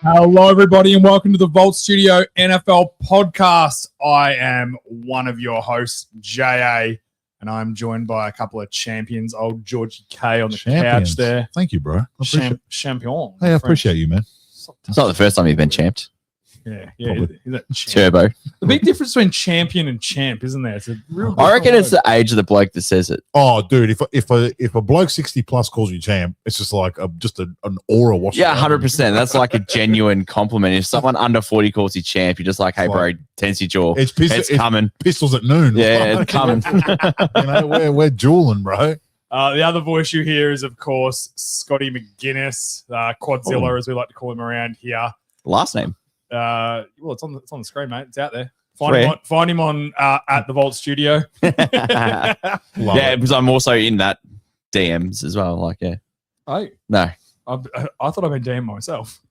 Hello, everybody, and welcome to the Vault Studio NFL podcast. I am one of your hosts, J.A., and I'm joined by a couple of champions, old Georgie K on the couch there. Thank you, bro. Champion. Hey, I appreciate you, man. It's not the first time you've been champed. Yeah. Turbo. The big difference between champion and champ, isn't there? It's a real. I reckon it's the age of the bloke that says it. Oh, dude, if a bloke 60 plus calls you champ, it's just like an aura washing. Yeah, 100%. That's like a genuine compliment. If someone under 40 calls you champ, you're just like, hey, bro, tense your jaw. It's coming. Pistols at noon. Yeah, it's coming. We're dueling, bro. The other voice you hear is, of course, Scotty McGuinness, Quadzilla, as we like to call him around here. Last name. Well, it's on the screen, mate. It's out there. Find him on at the Vault Studio. Yeah, because I'm also in that DMs as well. Like, yeah. Oh no, I thought I'd been DM myself.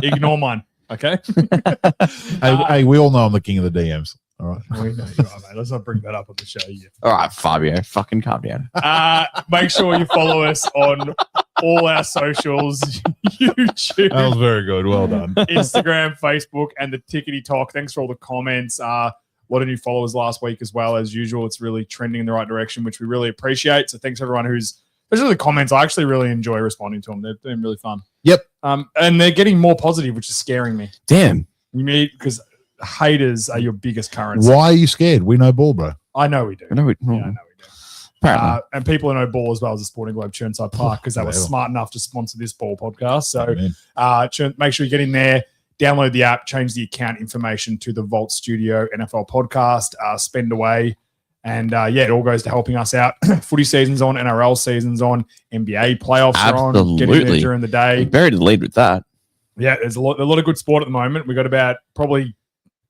Ignore mine. Okay. Hey, we all know I'm the king of the DMs. All right. We know you are, mate. Let's not bring that up on the show. All right, Fabio, fucking calm down. Make sure you follow us on all our socials, YouTube. That was very good. Well done. Instagram, Facebook, and the Tickety Talk. Thanks for all the comments. A lot of new followers last week as well. As usual, it's really trending in the right direction, which we really appreciate. So thanks everyone especially the comments. I actually really enjoy responding to them. They've been really fun. Yep. And they're getting more positive, which is scaring me. Damn. Because haters are your biggest currency. Why are you scared? We know ball, bro. I know we do. I know we do. And people who know ball as well as the Sporting Globe Churnside Park because they were smart enough to sponsor this ball podcast. So make sure you get in there, download the app, change the account information to the Vault Studio NFL podcast, spend away. And it all goes to helping us out. Footy season's on, NRL season's on, NBA playoffs are on. Get in there during the day. Buried the lead with that. Yeah, there's a lot of good sport at the moment. We got about probably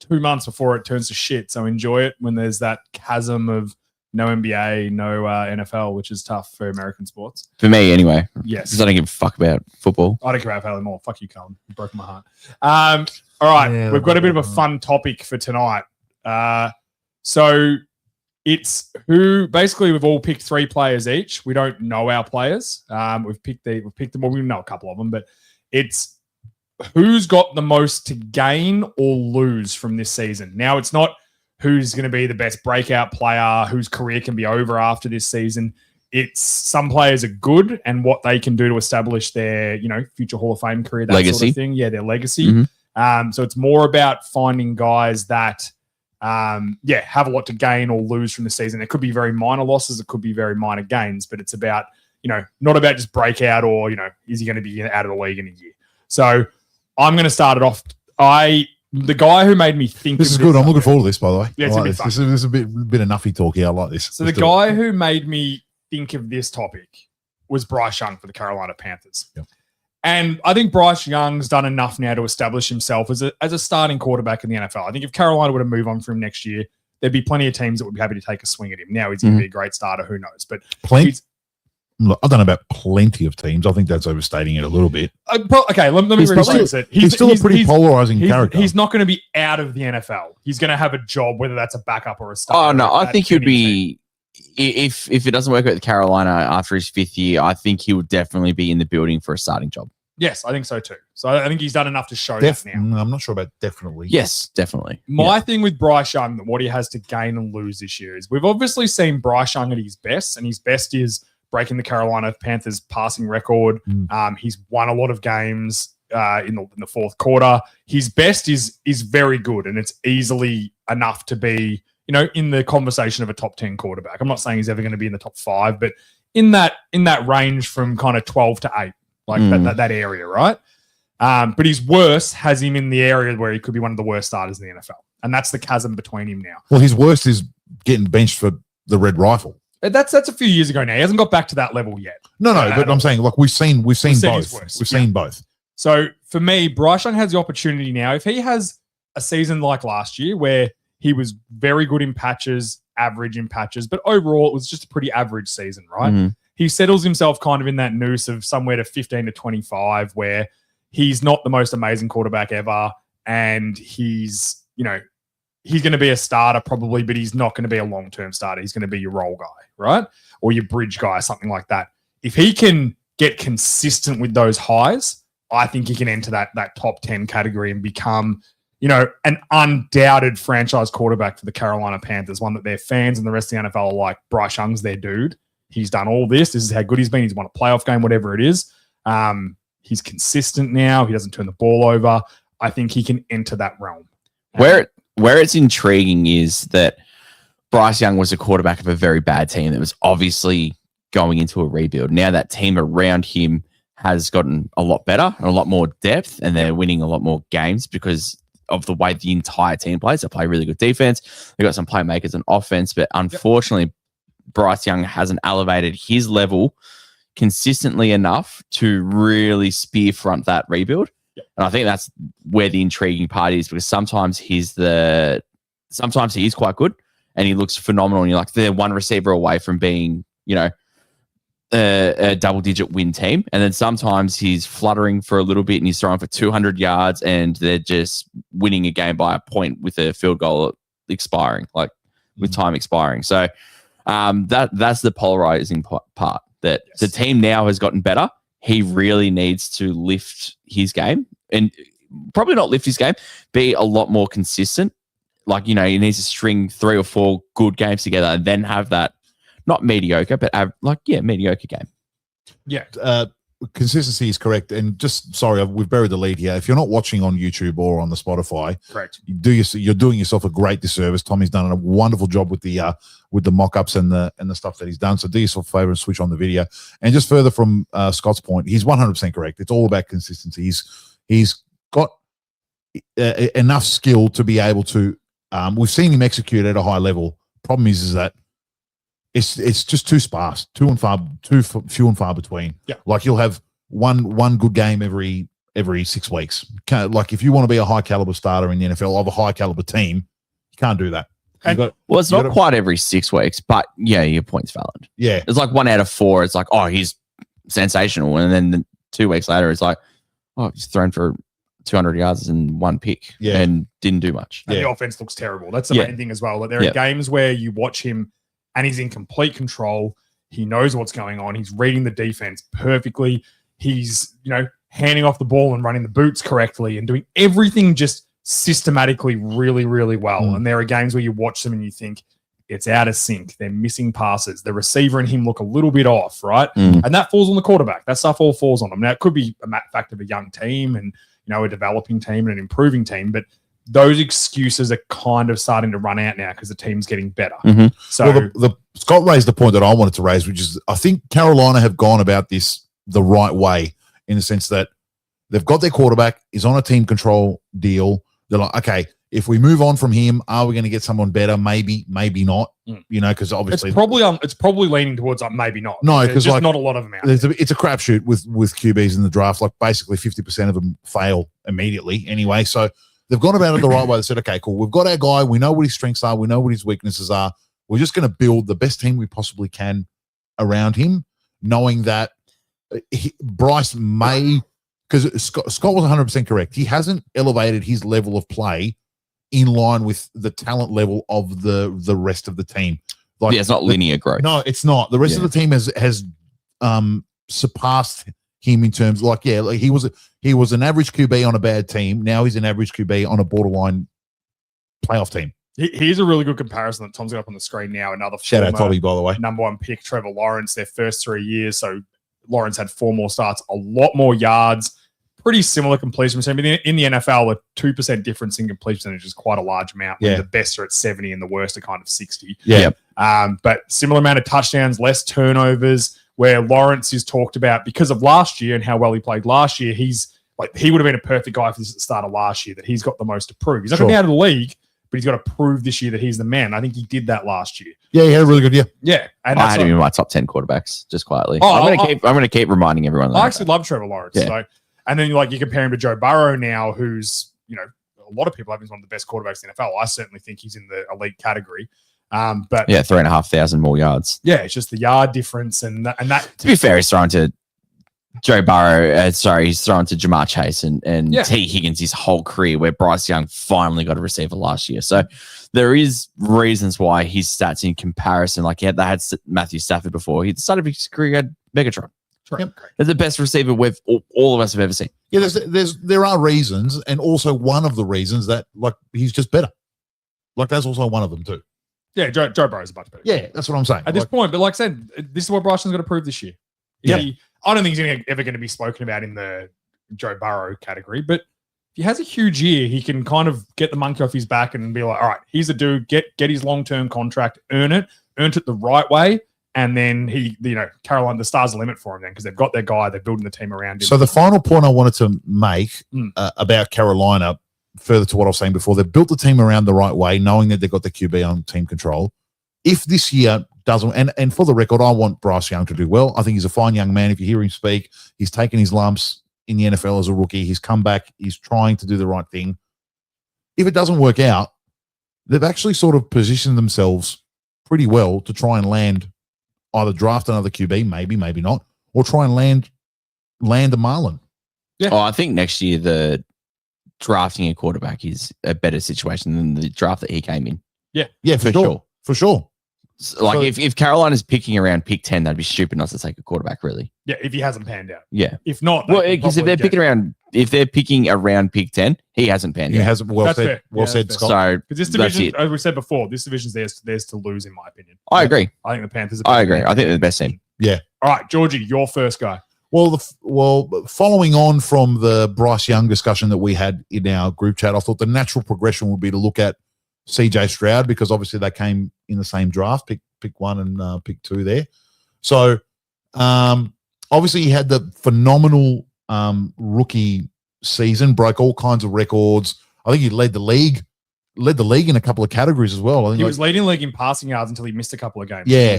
2 months before it turns to shit. So enjoy it when there's that chasm of no NBA, no NFL, which is tough for American sports. For me, anyway. Yes. Because I don't give a fuck about football. I don't care about Haley Moore. Fuck you, Cullen. You broke my heart. All right. We've got a bit of a fun topic for tonight. So it's basically we've all picked 3 players each. We don't know our players. We've picked them. Well, we know a couple of them, but it's who's got the most to gain or lose from this season. Now, it's not who's going to be the best breakout player, whose career can be over after this season. It's some players are good and what they can do to establish their, future Hall of Fame career, that legacy. Sort of thing. Yeah, their legacy. Mm-hmm. So it's more about finding guys that, have a lot to gain or lose from the season. It could be very minor losses. It could be very minor gains, but it's about, not about just breakout or, is he going to be out of the league in a year? So I'm going to start it off. The guy who made me think this is good. I'm looking forward to this, by the way. Yeah, it's like this is a bit of nuffy talk here. I like this. So the guy who made me think of this topic was Bryce Young for the Carolina Panthers. Yep. And I think Bryce Young's done enough now to establish himself as a starting quarterback in the NFL. I think if Carolina were to move on from him next year, there'd be plenty of teams that would be happy to take a swing at him. Now he's going to be a great starter. Who knows? But Look, I don't know about plenty of teams. I think that's overstating it a little bit. Okay, let me rephrase it. He's still a pretty polarizing character. He's not going to be out of the NFL. He's going to have a job, whether that's a backup or a starter. Oh, no, I think he'd be... If it doesn't work out with Carolina after his 5th year, I think he would definitely be in the building for a starting job. Yes, I think so too. So I think he's done enough to show that now. I'm not sure about definitely. Yes, definitely. My thing with Bryce Young, what he has to gain and lose this year is we've obviously seen Bryce Young at his best, and his best is breaking the Carolina Panthers passing record. He's won a lot of games in the fourth quarter. His best is very good, and it's easily enough to be, in the conversation of a top 10 quarterback. I'm not saying he's ever going to be in the top 5, but in that range from kind of 12 to 8, like that area, right? But his worst has him in the area where he could be one of the worst starters in the NFL, and that's the chasm between him now. Well, his worst is getting benched for the Red Rifle. That's a few years ago now. He hasn't got back to that level yet. No, but I'm saying, like, we've seen both. We've seen both. So for me, Bryce Young has the opportunity now. If he has a season like last year where he was very good in patches, average in patches, but overall it was just a pretty average season, right? Mm-hmm. He settles himself kind of in that noose of somewhere to 15 to 25 where he's not the most amazing quarterback ever, and he's going to be a starter probably, but he's not going to be a long-term starter. He's going to be your role guy, right? Or your bridge guy, something like that. If he can get consistent with those highs, I think he can enter that top 10 category and become, an undoubted franchise quarterback for the Carolina Panthers, one that their fans and the rest of the NFL are like, Bryce Young's their dude. He's done all this. This is how good he's been. He's won a playoff game, whatever it is. He's consistent now. He doesn't turn the ball over. I think he can enter that realm. Where it's intriguing is that Bryce Young was a quarterback of a very bad team that was obviously going into a rebuild. Now that team around him has gotten a lot better and a lot more depth, and they're winning a lot more games because of the way the entire team plays. They play really good defense. They've got some playmakers and offense, but unfortunately, Bryce Young hasn't elevated his level consistently enough to really spear front that rebuild. And I think that's where the intriguing part is, because sometimes he is quite good and he looks phenomenal, and you're like, they're one receiver away from being, a double-digit win team. And then sometimes he's fluttering for a little bit and he's throwing for 200 yards and they're just winning a game by a point with a field goal expiring, like with time expiring. So that's the polarizing part, that the team now has gotten better. He really needs to lift his game, and probably not lift his game, be a lot more consistent. Like, he needs to string 3 or 4 good games together and then have that, not mediocre, but mediocre game. Yeah. Consistency is correct. And just, sorry, we've buried the lead here. If you're not watching on YouTube or on the Spotify, correct, you're doing yourself a great disservice. Tommy's done a wonderful job with the mock-ups and the stuff that he's done. So do yourself a favor and switch on the video. And just further from Scott's point, he's 100% correct. It's all about consistency. He's got enough skill to be able to. We've seen him execute at a high level. Problem is that it's just too sparse, too few and far between. Yeah, like you'll have one good game every 6 weeks. Like if you want to be a high caliber starter in the NFL of a high caliber team, you can't do that. It's not quite every 6 weeks, but yeah, your point's valid. Yeah, it's like 1 out of 4. It's like, oh, he's sensational, and then 2 weeks later, it's like, oh, he's thrown for 200 yards and 1 pick, and didn't do much. And the offense looks terrible. That's the main thing as well. Like, there are games where you watch him and he's in complete control. He knows what's going on. He's reading the defense perfectly. He's, handing off the ball and running the boots correctly and doing everything just systematically really, really well. And there are games where you watch them and you think it's out of sync. They're missing passes. The receiver and him look a little bit off, right? And that falls on the quarterback. That stuff all falls on them. Now, it could be a fact of a young team and, a developing team and an improving team, but those excuses are kind of starting to run out now because the team's getting better. So Scott raised the point that I wanted to raise, which is I think Carolina have gone about this the right way, in the sense that they've got their quarterback, he's on a team control deal. They're like, okay, if we move on from him, are we going to get someone better? Maybe, maybe not. Because obviously it's probably leaning towards maybe not. No, because just not a lot of them out. It's a crapshoot with QBs in the draft. Like basically 50% of them fail immediately anyway. So they've gone about it the right way. They said, okay, cool. We've got our guy. We know what his strengths are. We know what his weaknesses are. We're just going to build the best team we possibly can around him, knowing that Bryce may, because Scott was 100% correct. He hasn't elevated his level of play in line with the talent level of the rest of the team. Like, it's not linear growth. No, it's not. The rest of the team has surpassed him in terms of he was an average QB on a bad team. Now he's an average QB on a borderline playoff team. Here's a really good comparison that Tom's got up on the screen now. Another shout out Tommy, by the way. Number 1 pick, Trevor Lawrence, their first 3 years. So Lawrence had 4 more starts, a lot more yards, pretty similar completion percentage. In the NFL, a 2% difference in completion percentage is quite a large amount. The best are at 70 and the worst are kind of 60. But similar amount of touchdowns, less turnovers, where Lawrence is talked about because of last year and how well he played last year. He would have been a perfect guy for this at the start of last year, that he's got the most to prove. He's not going to be out of the league, but he's got to prove this year that he's the man. I think he did that last year. Yeah, he had a really good year. Yeah. And I had him in my top 10 quarterbacks, just quietly. I'm going to keep reminding everyone. I actually love Trevor Lawrence. Yeah. So, and then you compare him to Joe Burrow now, who's, a lot of people have him as one of the best quarterbacks in the NFL. I certainly think he's in the elite category. But 3,500 more yards. Yeah, it's just the yard difference and that. To be fair, he's throwing to Joe Burrow. He's throwing to Jamar Chase and T. Higgins his whole career, where Bryce Young finally got a receiver last year. So there is reasons why his stats in comparison, they had Matthew Stafford before. He started his career at Megatron. Yep. They're the best receiver all of us have ever seen. Yeah, there are reasons, and also one of the reasons that like he's just better. Like that's also one of them too. Yeah, Joe Burrow's a much better. Yeah, that's what I'm saying. At this point, but like I said, this is what Bryce Young's got to prove this year. I don't think he's ever going to be spoken about in the Joe Burrow category, but if he has a huge year, he can kind of get the monkey off his back and be like, all right, he's a dude, get his long-term contract, earned it the right way. And then Carolina, the stars the limit for him then because they've got their guy, they're building the team around him. So the final point I wanted to make about Carolina, further to what I was saying before, they've built the team around the right way, knowing that they've got the QB on team control. If this year doesn't, and for the record, I want Bryce Young to do well. I think he's a fine young man. If you hear him speak, he's taken his lumps in the NFL as a rookie. He's come back. He's trying to do the right thing. If it doesn't work out, they've actually sort of positioned themselves pretty well to try and land, either draft another QB, maybe not, or try and land a Marlin. Yeah. Oh, I think next year the drafting a quarterback is a better situation than the draft that he came in. Yeah, for sure. So, like if Carolina's picking around pick 10, that'd be stupid not to take a quarterback, really. Yeah, if he hasn't panned out. Yeah. If not, well, because if they're picking around pick 10, he hasn't panned out. He hasn't. Well said. Well said, Scott. So because this division, as we said before, this division's theirs to lose, in my opinion. I agree. I think the Panthers. I agree. I think they're the best team. Yeah. All right, Georgie, your first guy. Well, following on from the Bryce Young discussion that we had in our group chat, I thought the natural progression would be to look at CJ Stroud because obviously they came in the same draft, pick 1 and pick 2 there. So obviously he had the phenomenal rookie season, broke all kinds of records. I think he led the league in a couple of categories as well. I think he was leading the league in passing yards until he missed a couple of games. Yeah,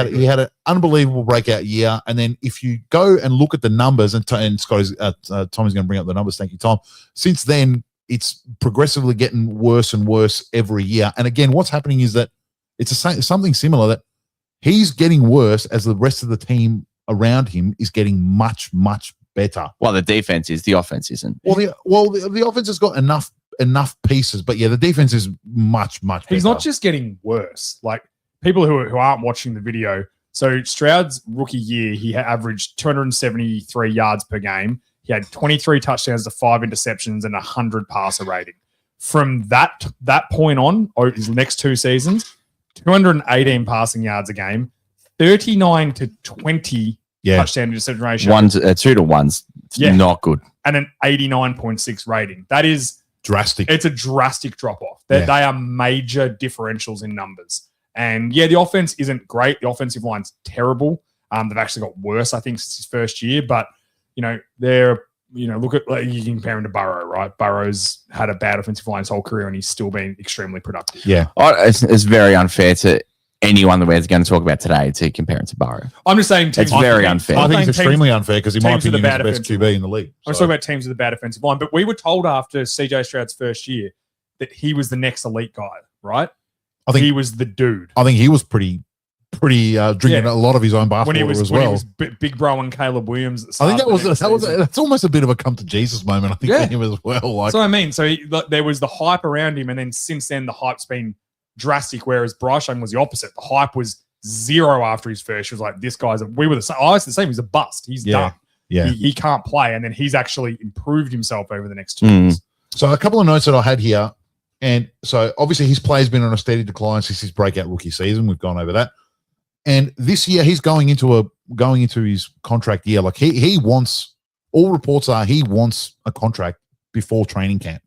he had an unbelievable breakout year. And then if you go and look at the numbers, and Tommy's going to bring up the numbers. Thank you, Tom. Since then, it's progressively getting worse and worse every year. And again, what's happening is that it's something similar, that he's getting worse as the rest of the team around him is getting much, much better. Well, the defense is, the offense isn't. Well, the offense has got enough pieces, but yeah, the defense is much, much better. He's not just getting worse. Like people who aren't watching the video. So Stroud's rookie year, he averaged 273 yards per game. He had 23 touchdowns to 5 interceptions and 100 passer rating. From that point on, or his next 2 seasons, 218 passing yards a game, 39 to 20 touchdown interception ratio. 2 to 1's not good. And an 89.6 rating. That is drastic. It's a drastic drop off. They are major differentials in numbers. And yeah, the offense isn't great. The offensive line's terrible. They've actually got worse, I think, since his first year. But look at, like, you can compare him to Burrow, right? Burrow's had a bad offensive line his whole career, and he's still been extremely productive. Yeah, it's very unfair to anyone that we're going to talk about today to compare him to Burrow. I'm just saying, it's very unfair. I think it's extremely unfair because, in my opinion, he's the best QB in the league. I'm talking about teams with a bad offensive line, but we were told after CJ Stroud's first year that he was the next elite guy, right? I think he was the dude. I think he was pretty drinking a lot of his own bathwater as well. When he was Big Bro and Caleb Williams. I think that's almost a bit of a come to Jesus moment, I think, for him as well. Like, so I mean, there was the hype around him, and then since then the hype's been drastic. Whereas Bryce Young was the opposite. The hype was zero after his first. She was like, "This guy's we were the same. I was the same. He's a bust. He's done. Yeah, he can't play." And then he's actually improved himself over the next 2 years. So a couple of notes that I had here, and so obviously his play's been on a steady decline since his breakout rookie season. We've gone over that. And this year he's going into his contract year. Like he wants, all reports are he wants a contract before training camp,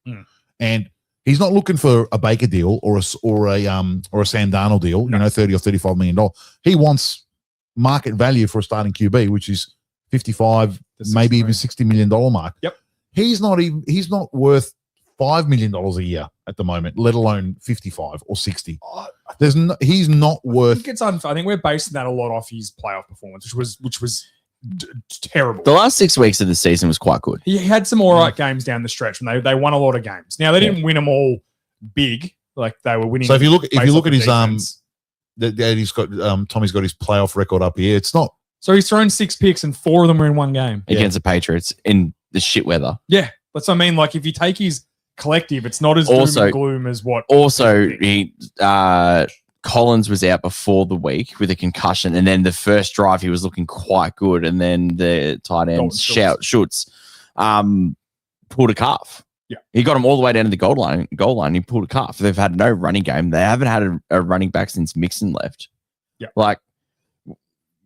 and he's not looking for a Baker deal or a Sam Darnold deal. No. $30 or $35 million. He wants market value for a starting QB, which is 55, maybe even $60 million mark. Yep. He's not worth $5 million a year at the moment, let alone 55 or 60. He's not worth. I think it's unfair. I think we're basing that a lot off his playoff performance, which was terrible. The last 6 weeks of the season was quite good. He had some all right games down the stretch, and they won a lot of games. Now they didn't win them all big, like they were winning. So if you look at his he's got Tommy's got his playoff record up here. It's not. So he's thrown 6 picks, and 4 of them were in one game against the Patriots in the shit weather. Yeah, that's what I mean. Like if you take his collective, it's not as doom and gloom as what. Also, Collins was out before the week with a concussion, and then the first drive he was looking quite good, and then the tight end Schultz pulled a calf. Yeah. He got him all the way down to the goal line. He pulled a calf. They've had no running game. They haven't had a running back since Mixon left. Yeah. Like,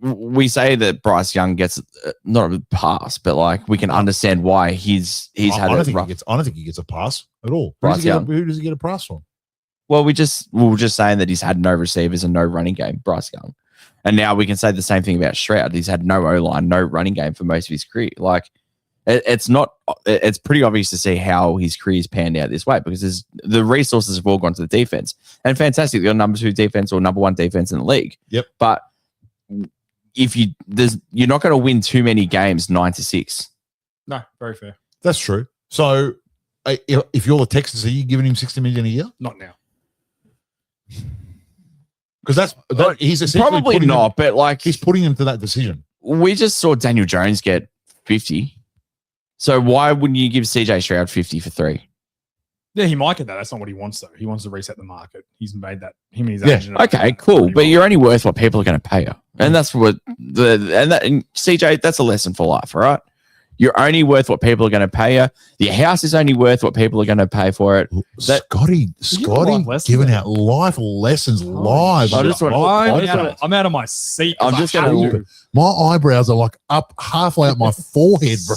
we say that Bryce Young gets not a pass, but like we can understand why he's had I a don't rough. think he gets a pass at all. Bryce Young. Who does he get a pass from? Well, we were just saying that he's had no receivers and no running game, Bryce Young. And now we can say the same thing about Stroud. He's had no O-line, no running game for most of his career. Like, it's pretty obvious to see how his career's panned out this way because the resources have all gone to the defense. And fantastic, you're number 2 defense or number 1 defense in the league. Yep. But you're not going to win too many games 9-6. No, very fair. That's true. So if you're the Texans, are you giving him $60 million a year? Not now. Because he's essentially Probably not, but like he's putting him to that decision. We just saw Daniel Jones get 50. So why wouldn't you give CJ Stroud 50 for 3? Yeah, he might get that. That's not what he wants, though. He wants to reset the market. He's made that. Him and his Yeah. agent. Okay, cool. But you're only worth what people are going to pay you. And that's what and CJ, that's a lesson for life, all right? You're only worth what people are going to pay you. The house is only worth what people are going to pay for it. Scotty giving out life lessons live. I just want- I'm out of my seat. I'm just going to. My eyebrows are like up halfway up my forehead, bro.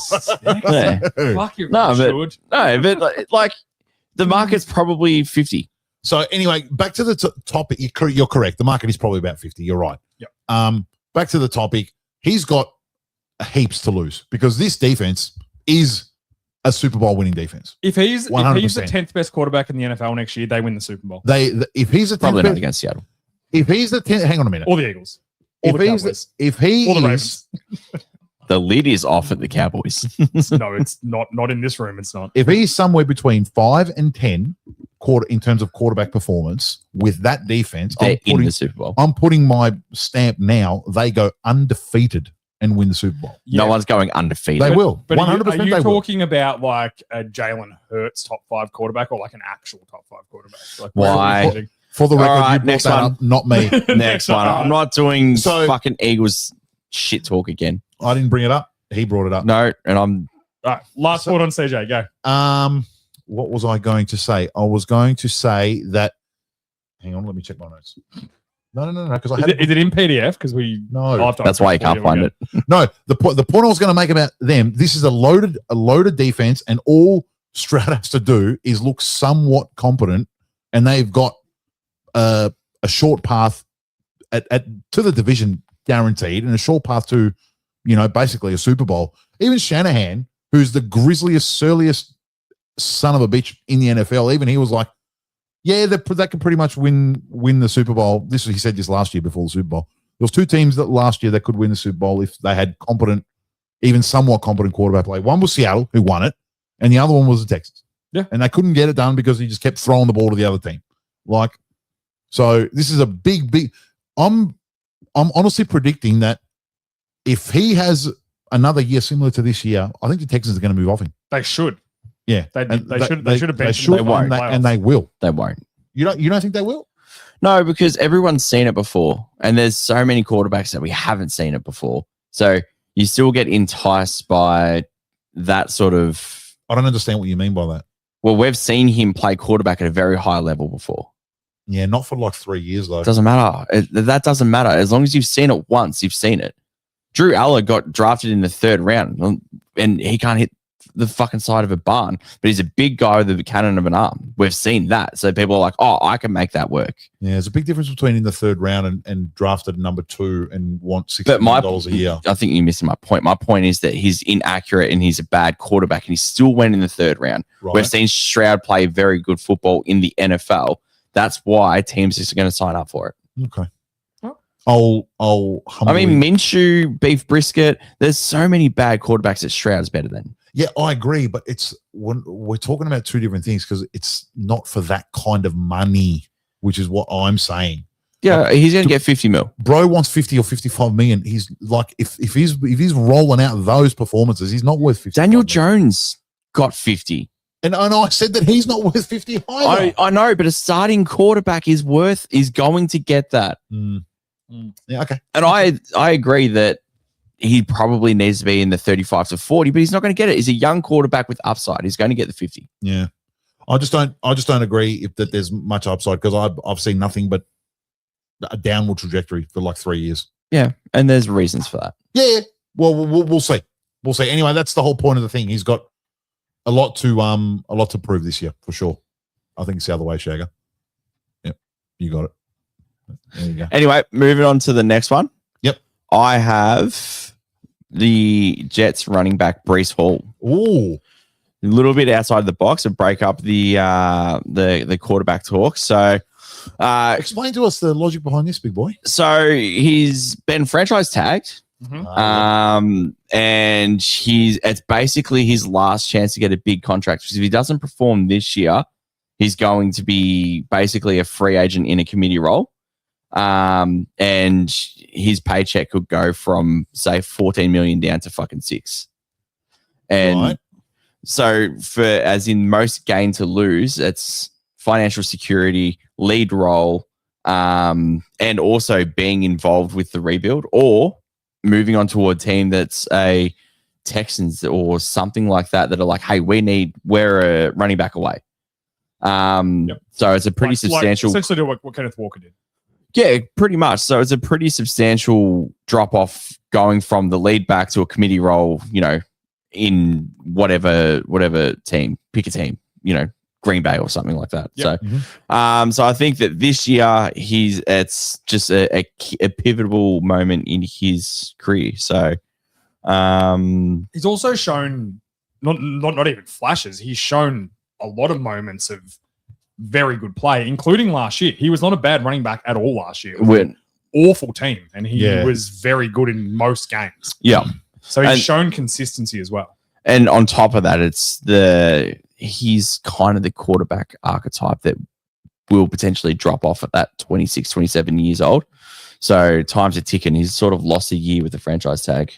Yeah. Fuck you. No, Should. but like the market's probably 50. So anyway, back to the topic. You're correct. The market is probably about 50. You're right. Yep. Back to the topic. He's got heaps to lose because this defense is a Super Bowl winning defense. If he's the 100%. 10th best quarterback in the NFL next year, they win the Super Bowl. If he's a 10th Probably not best, against Seattle. if he's the 10th, hang on a minute. Or the Eagles. Or the Cowboys. If he Or the is, Ravens. The lid is off at the Cowboys. No, it's not in this room. It's not. if he's somewhere between 5 and 10 in terms of quarterback performance with that defense, They're in the Super Bowl. I'm putting my stamp now. They go undefeated and win the Super Bowl. Yeah. No one's going undefeated. They will. But 100% are you they will. talking about like a Jalen Hurts top 5 quarterback or like an actual top 5 quarterback? Like, Why? For the record, All right, you brought next that one. up, not me. Next one. I'm not doing So- fucking Eagles shit talk again. I didn't bring it up. He brought it up. No, and I'm All right, last thought on CJ. Go. What was I going to say? I was going to say that. Hang on, let me check my notes. No, because I Is had it in PDF? Because we no. that's why you can't find it. No, the point I was going to make about them. This is a loaded defense, and all Stroud has to do is look somewhat competent, and they've got a short path to the division guaranteed, and a short path to basically a Super Bowl. Even Shanahan, who's the grisliest, surliest son of a bitch in the NFL, even he was like, yeah, that could pretty much win the Super Bowl. He said this last year before the Super Bowl. There was 2 teams that last year that could win the Super Bowl if they had competent, even somewhat competent quarterback play. One was Seattle, who won it, and the other one was the Texans. Yeah. And they couldn't get it done because he just kept throwing the ball to the other team. So this is a big. I'm honestly predicting that if he has another year similar to this year, I think the Texans are going to move off him. They should. Yeah, They should have benched They him. should, They won't. and they will. They won't. You don't think they will? No, because everyone's seen it before, and there's so many quarterbacks that we haven't seen it before. So you still get enticed by that sort of. I don't understand what you mean by that. Well, we've seen him play quarterback at a very high level before. Yeah, not for like 3 years though. Doesn't matter. That doesn't matter. As long as you've seen it once, you've seen it. Drew Aller got drafted in the 3rd round, and he can't hit the fucking side of a barn, but he's a big guy with a cannon of an arm. We've seen that. So people are like, oh, I can make that work. Yeah, there's a big difference between in the 3rd round and drafted number 2 and want $60 million a year. I think you're missing my point. My point is that he's inaccurate and he's a bad quarterback, and he still went in the 3rd round. Right. We've seen Stroud play very good football in the NFL. That's why teams are going to sign up for it. Okay. Oh. I'll humbly, I mean, Minshew, Beef Brisket, there's so many bad quarterbacks that Stroud's better than. yeah, I agree, but it's when we're talking about 2 different things because it's not for that kind of money, which is what I'm saying. Yeah, he's going to get 50 mil. Bro wants 50 or 55 million. He's like, if he's rolling out those performances, he's not worth 50. Daniel Jones got 50. And I said that he's not worth 50 either. I know, but a starting quarterback is going to get that. Yeah, okay. And I agree that he probably needs to be in the 35 to 40, but he's not going to get it. He's a young quarterback with upside. He's going to get the 50. Yeah. I just don't agree that there's much upside because I've seen nothing but a downward trajectory for like 3 years. Yeah, and there's reasons for that. Yeah. Well, we'll see. We'll see. Anyway, that's the whole point of the thing. He's got a lot to prove this year for sure. I think it's the other way, Shagger. Yep, you got it. There you go. Anyway, moving on to the next one. Yep, I have the Jets running back Breece Hall. Ooh, a little bit outside the box and break up the quarterback talk. So, explain to us the logic behind this, big boy. So he's been franchise tagged. Mm-hmm. And it's basically his last chance to get a big contract because if he doesn't perform this year, he's going to be basically a free agent in a committee role. And his paycheck could go from say 14 million down to fucking 6. And right. So as in most gain to lose, it's financial security, lead role, and also being involved with the rebuild or moving on to a team that's a Texans or something like that are like, hey, we're a running back away. So it's a pretty substantial. Essentially, do what Kenneth Walker did. Yeah, pretty much. So it's a pretty substantial drop off going from the lead back to a committee role, in whatever team, pick a team, Green Bay or something like that. Yep. So, so I think that this year it's just a pivotal moment in his career. So, he's also shown not even flashes. He's shown a lot of moments of very good play, including last year. He was not a bad running back at all last year. It was an awful team, and he was very good in most games. Yeah. So he's shown consistency as well. And on top of that, he's kind of the quarterback archetype that will potentially drop off at that 26, 27 years old. So time's a ticking. He's sort of lost a year with the franchise tag.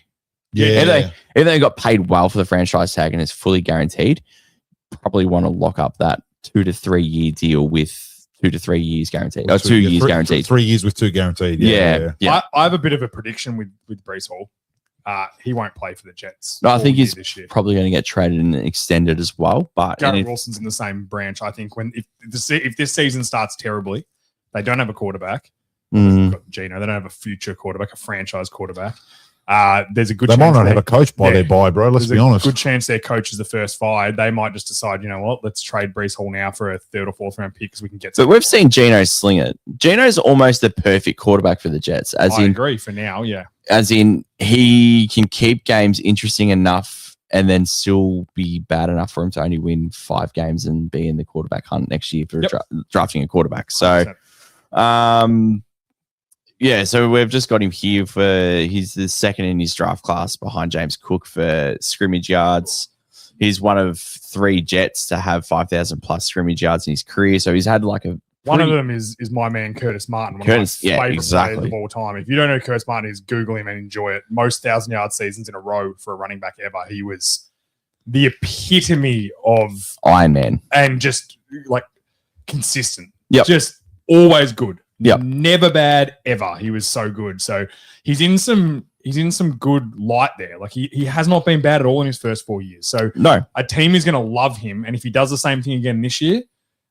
Yeah. If they got paid well for the franchise tag and it's fully guaranteed, probably want to lock up that 2 to 3 year deal with 2 to 3 years guaranteed. Or 2 years guaranteed. 3 years with 2 guaranteed. Yeah. I have a bit of a prediction with Breece Hall. He won't play for the Jets. No, I think he's this year. Probably going to get traded and extended as well. But Garrett Wilson's in the same branch. I think if this season starts terribly, they don't have a quarterback. They've got Geno. They don't have a future quarterback, a franchise quarterback. There's a good chance they might not have a coach by their bye, bro. Let's be honest. Good chance their coach is the first fired. They might just decide, you know what, let's trade Breece Hall now for a 3rd or 4th round pick because we can get. But we've seen Geno sling it. Geno's almost the perfect quarterback for the Jets. I agree for now. Yeah. As in, he can keep games interesting enough and then still be bad enough for him to only win 5 games and be in the quarterback hunt next year for drafting a quarterback. So, 100%. Yeah, so we've just got him here he's the second in his draft class behind James Cook for scrimmage yards. He's one of 3 Jets to have 5,000 plus scrimmage yards in his career. So he's had like one of them is my man Curtis Martin. One of my favorite players of all time. If you don't know Curtis Martin, Google him and enjoy it. Most 1,000-yard seasons in a row for a running back ever. He was the epitome of Iron Man and just like consistent. Yep. Just always good. Yep. Never bad ever. He was so good. So he's in some good light there. Like he has not been bad at all in his first 4 years. So no, a team is going to love him. And if he does the same thing again this year,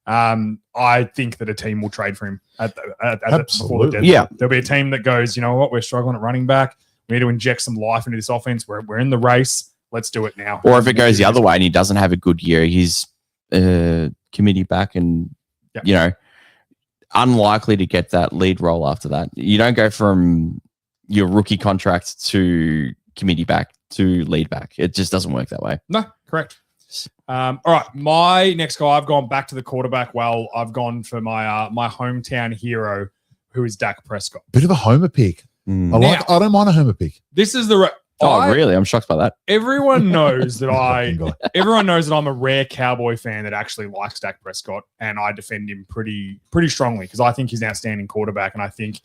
I think that a team will trade for him Absolutely. There'll be a team that goes, you know what, we're struggling at running back. We need to inject some life into this offense. We're in the race. Let's do it now. Or if it goes the other way and he doesn't have a good year, he's committee back and unlikely to get that lead role after that. You don't go from your rookie contract to committee back to lead back. It just doesn't work that way. No, correct. All right, my next guy, I've gone back to the quarterback. Well, I've gone for my hometown hero, who is Dak Prescott. Bit of a homer pick. I don't mind a homer pick. This is the really? I'm shocked by that. Everyone knows that I'm a rare Cowboy fan that actually likes Dak Prescott, and I defend him pretty strongly because I think he's an outstanding quarterback, and I think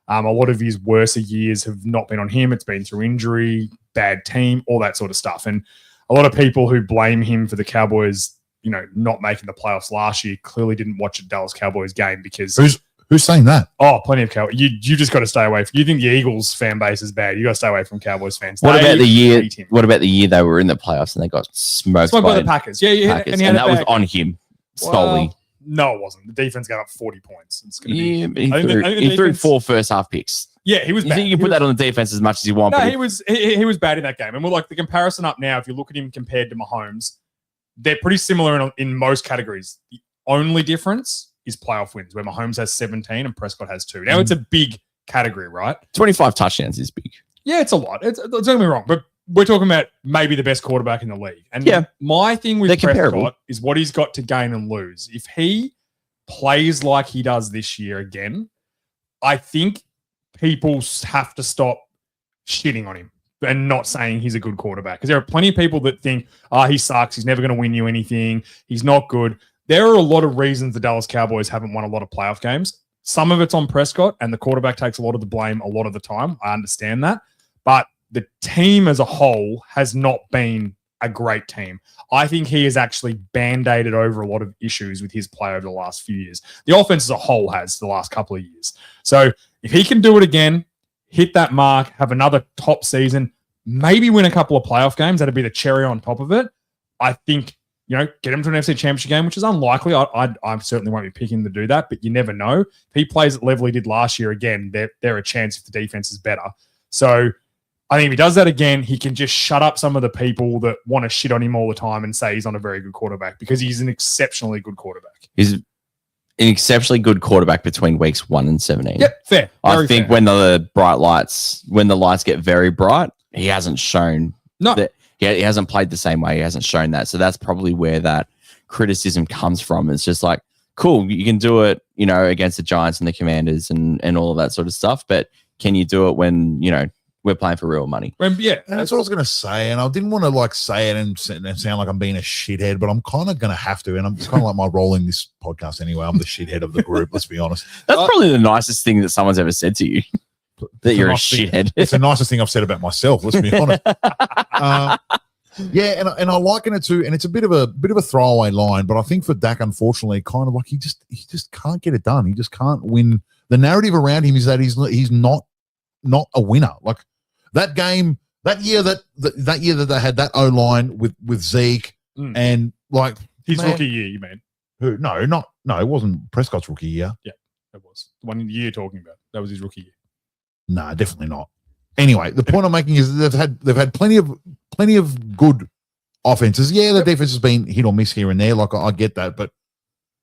a lot of his worser years have not been on him. It's been through injury, bad team, all that sort of stuff. And a lot of people who blame him for the Cowboys, not making the playoffs last year clearly didn't watch a Dallas Cowboys game because who's Who's saying that? Oh, plenty of Cowboys. You just got to stay away. You think the Eagles fan base is bad? You got to stay away from Cowboys fans. What about the year they were in the playoffs and they got smoked by the Packers? Yeah, Packers, and that was on him solely. No, it wasn't. The defense got up 40 points. It's going to be. He threw 4 first half picks. Yeah, he was bad. You think you can put that on the defense as much as you want? No, he was bad in that game. And we're like the comparison up now. If you look at him compared to Mahomes, they're pretty similar in most categories. The only difference is playoff wins, where Mahomes has 17 and Prescott has 2. Now it's a big category, right? 25 touchdowns is big. Yeah, it's a lot. Don't get me wrong, but we're talking about maybe the best quarterback in the league. And my thing with Prescott is what he's got to gain and lose. If he plays like he does this year again, I think people have to stop shitting on him and not saying he's a good quarterback. Because there are plenty of people that think, he sucks. He's never going to win you anything. He's not good. There are a lot of reasons the Dallas Cowboys haven't won a lot of playoff games. Some of it's on Prescott, and the quarterback takes a lot of the blame a lot of the time. I understand that. But the team as a whole has not been a great team. I think he has actually band-aided over a lot of issues with his play over the last few years. The offense as a whole has the last couple of years. So if he can do it again, hit that mark, have another top season, maybe win a couple of playoff games, that'd be the cherry on top of it. I think, get him to an FC Championship game, which is unlikely. I certainly won't be picking him to do that, but you never know. If he plays at the level he did last year again, they're a chance if the defense is better. So I think if he does that again, he can just shut up some of the people that want to shit on him all the time and say he's not a very good quarterback, because he's an exceptionally good quarterback. He's an exceptionally good quarterback between weeks 1 and 17. Yep, fair. I think when the lights get very bright, he hasn't shown that. He hasn't played the same way. He hasn't shown that. So that's probably where that criticism comes from. It's just like, cool, you can do it, against the Giants and the Commanders and all of that sort of stuff. But can you do it when, we're playing for real money? Yeah, that's what I was going to say. And I didn't want to say it and sound like I'm being a shithead, but I'm kind of going to have to. And it's kind of like my role in this podcast anyway. I'm the shithead of the group, let's be honest. That's probably the nicest thing that someone's ever said to you. That you're a shithead. It's the nicest thing I've said about myself. Let's be honest. And I liken it to, and it's a bit of a throwaway line, but I think for Dak, unfortunately, kind of like he just can't get it done. He just can't win. The narrative around him is that he's not a winner. Like that game, that year that they had that O line with Zeke and like his rookie year. You mean? Who? No, it wasn't Prescott's rookie year. Yeah, it was the one year you're talking about. That was his rookie year. No, definitely not. Anyway, the point I'm making is they've had plenty of good offenses. Yeah, the defense has been hit or miss here and there. Like I get that, but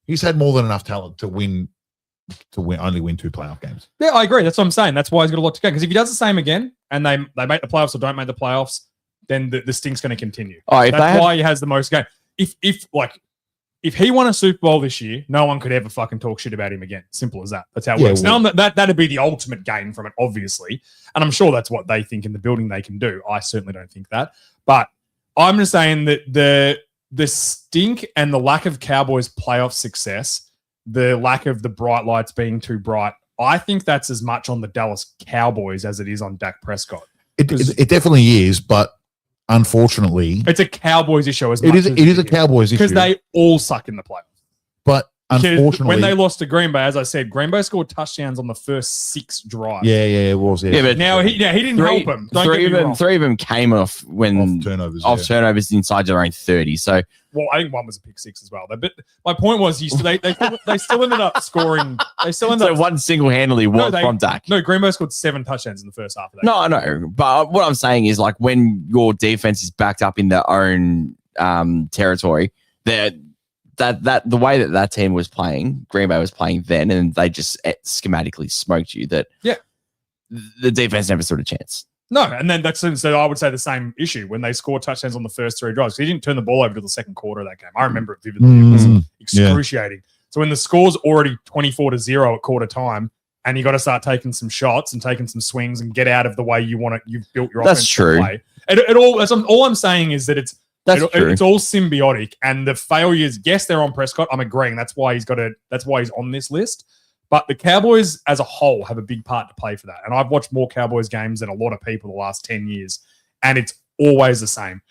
he's had more than enough talent to only win 2 playoff games. Yeah, I agree. That's what I'm saying. That's why he's got a lot to go. Because if he does the same again and they make the playoffs or don't make the playoffs, then the stink's going to continue. That's why he has the most game. If he won a Super Bowl this year, no one could ever fucking talk shit about him again. Simple as that. That's how it works. Now, that'd be the ultimate gain from it, obviously. And I'm sure that's what they think in the building they can do. I certainly don't think that. But I'm just saying that the stink and the lack of Cowboys playoff success, the lack of the bright lights being too bright, I think that's as much on the Dallas Cowboys as it is on Dak Prescott. It definitely is, but unfortunately, it's a Cowboys issue as much. It is a Cowboys issue because they all suck in the playoffs. But unfortunately, when they lost to Green Bay, as I said, Green Bay scored touchdowns on the first 6 drives. Yeah, it was. Yeah, but now he didn't help them. Three of them came off off turnovers inside their own 30. So, well, I think one was a pick 6 as well. But my point was, they still ended up scoring. They still ended up one single-handedly from Dak. No, Green Bay scored 7 touchdowns in the first half of that. No, I know. But what I'm saying is, like, when your defense is backed up in their own territory, that the way that team was playing, Green Bay was playing then, and they just schematically smoked you. The defense never stood a chance. No, and then so I would say the same issue when they scored touchdowns on the first 3 drives. He didn't turn the ball over to the second quarter of that game. I remember it vividly. It was excruciating. Yeah. So when the score's already 24-0 at quarter time, and you got to start taking some shots and taking some swings and get out of the way you want it. You've built your offense to play. All I'm saying is that it's all symbiotic, and the failures. Yes, they're on Prescott. I'm agreeing. That's why he's on this list. But the Cowboys as a whole have a big part to play for that. And I've watched more Cowboys games than a lot of people the last 10 years, and it's always the same.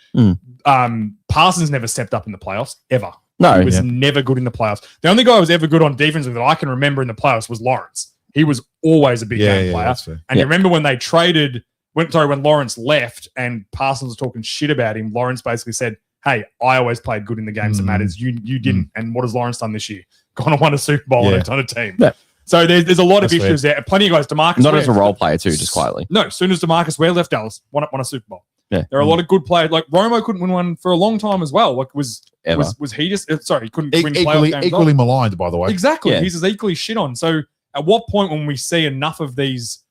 Parsons never stepped up in the playoffs, ever. No, He was never good in the playoffs. The only guy who was ever good on defense that I can remember in the playoffs was Lawrence. He was always a big game player. And you remember when they traded, when Lawrence left and Parsons was talking shit about him, Lawrence basically said, hey, I always played good in the games that matters. You didn't. And what has Lawrence done this year? Gone and won a Super Bowl on a ton of team. Yeah. So there's a lot of issues there. Plenty of guys. DeMarcus not Ware, as a role player too, just quietly. No, as soon as DeMarcus Ware left Dallas, won a Super Bowl. Yeah. There are a lot of good players. Like Romo couldn't win one for a long time as well. Like was he just he couldn't win playoff games. Equally maligned, by the way. Exactly. Yeah. He's as equally shit on. So at what point when we see enough of these,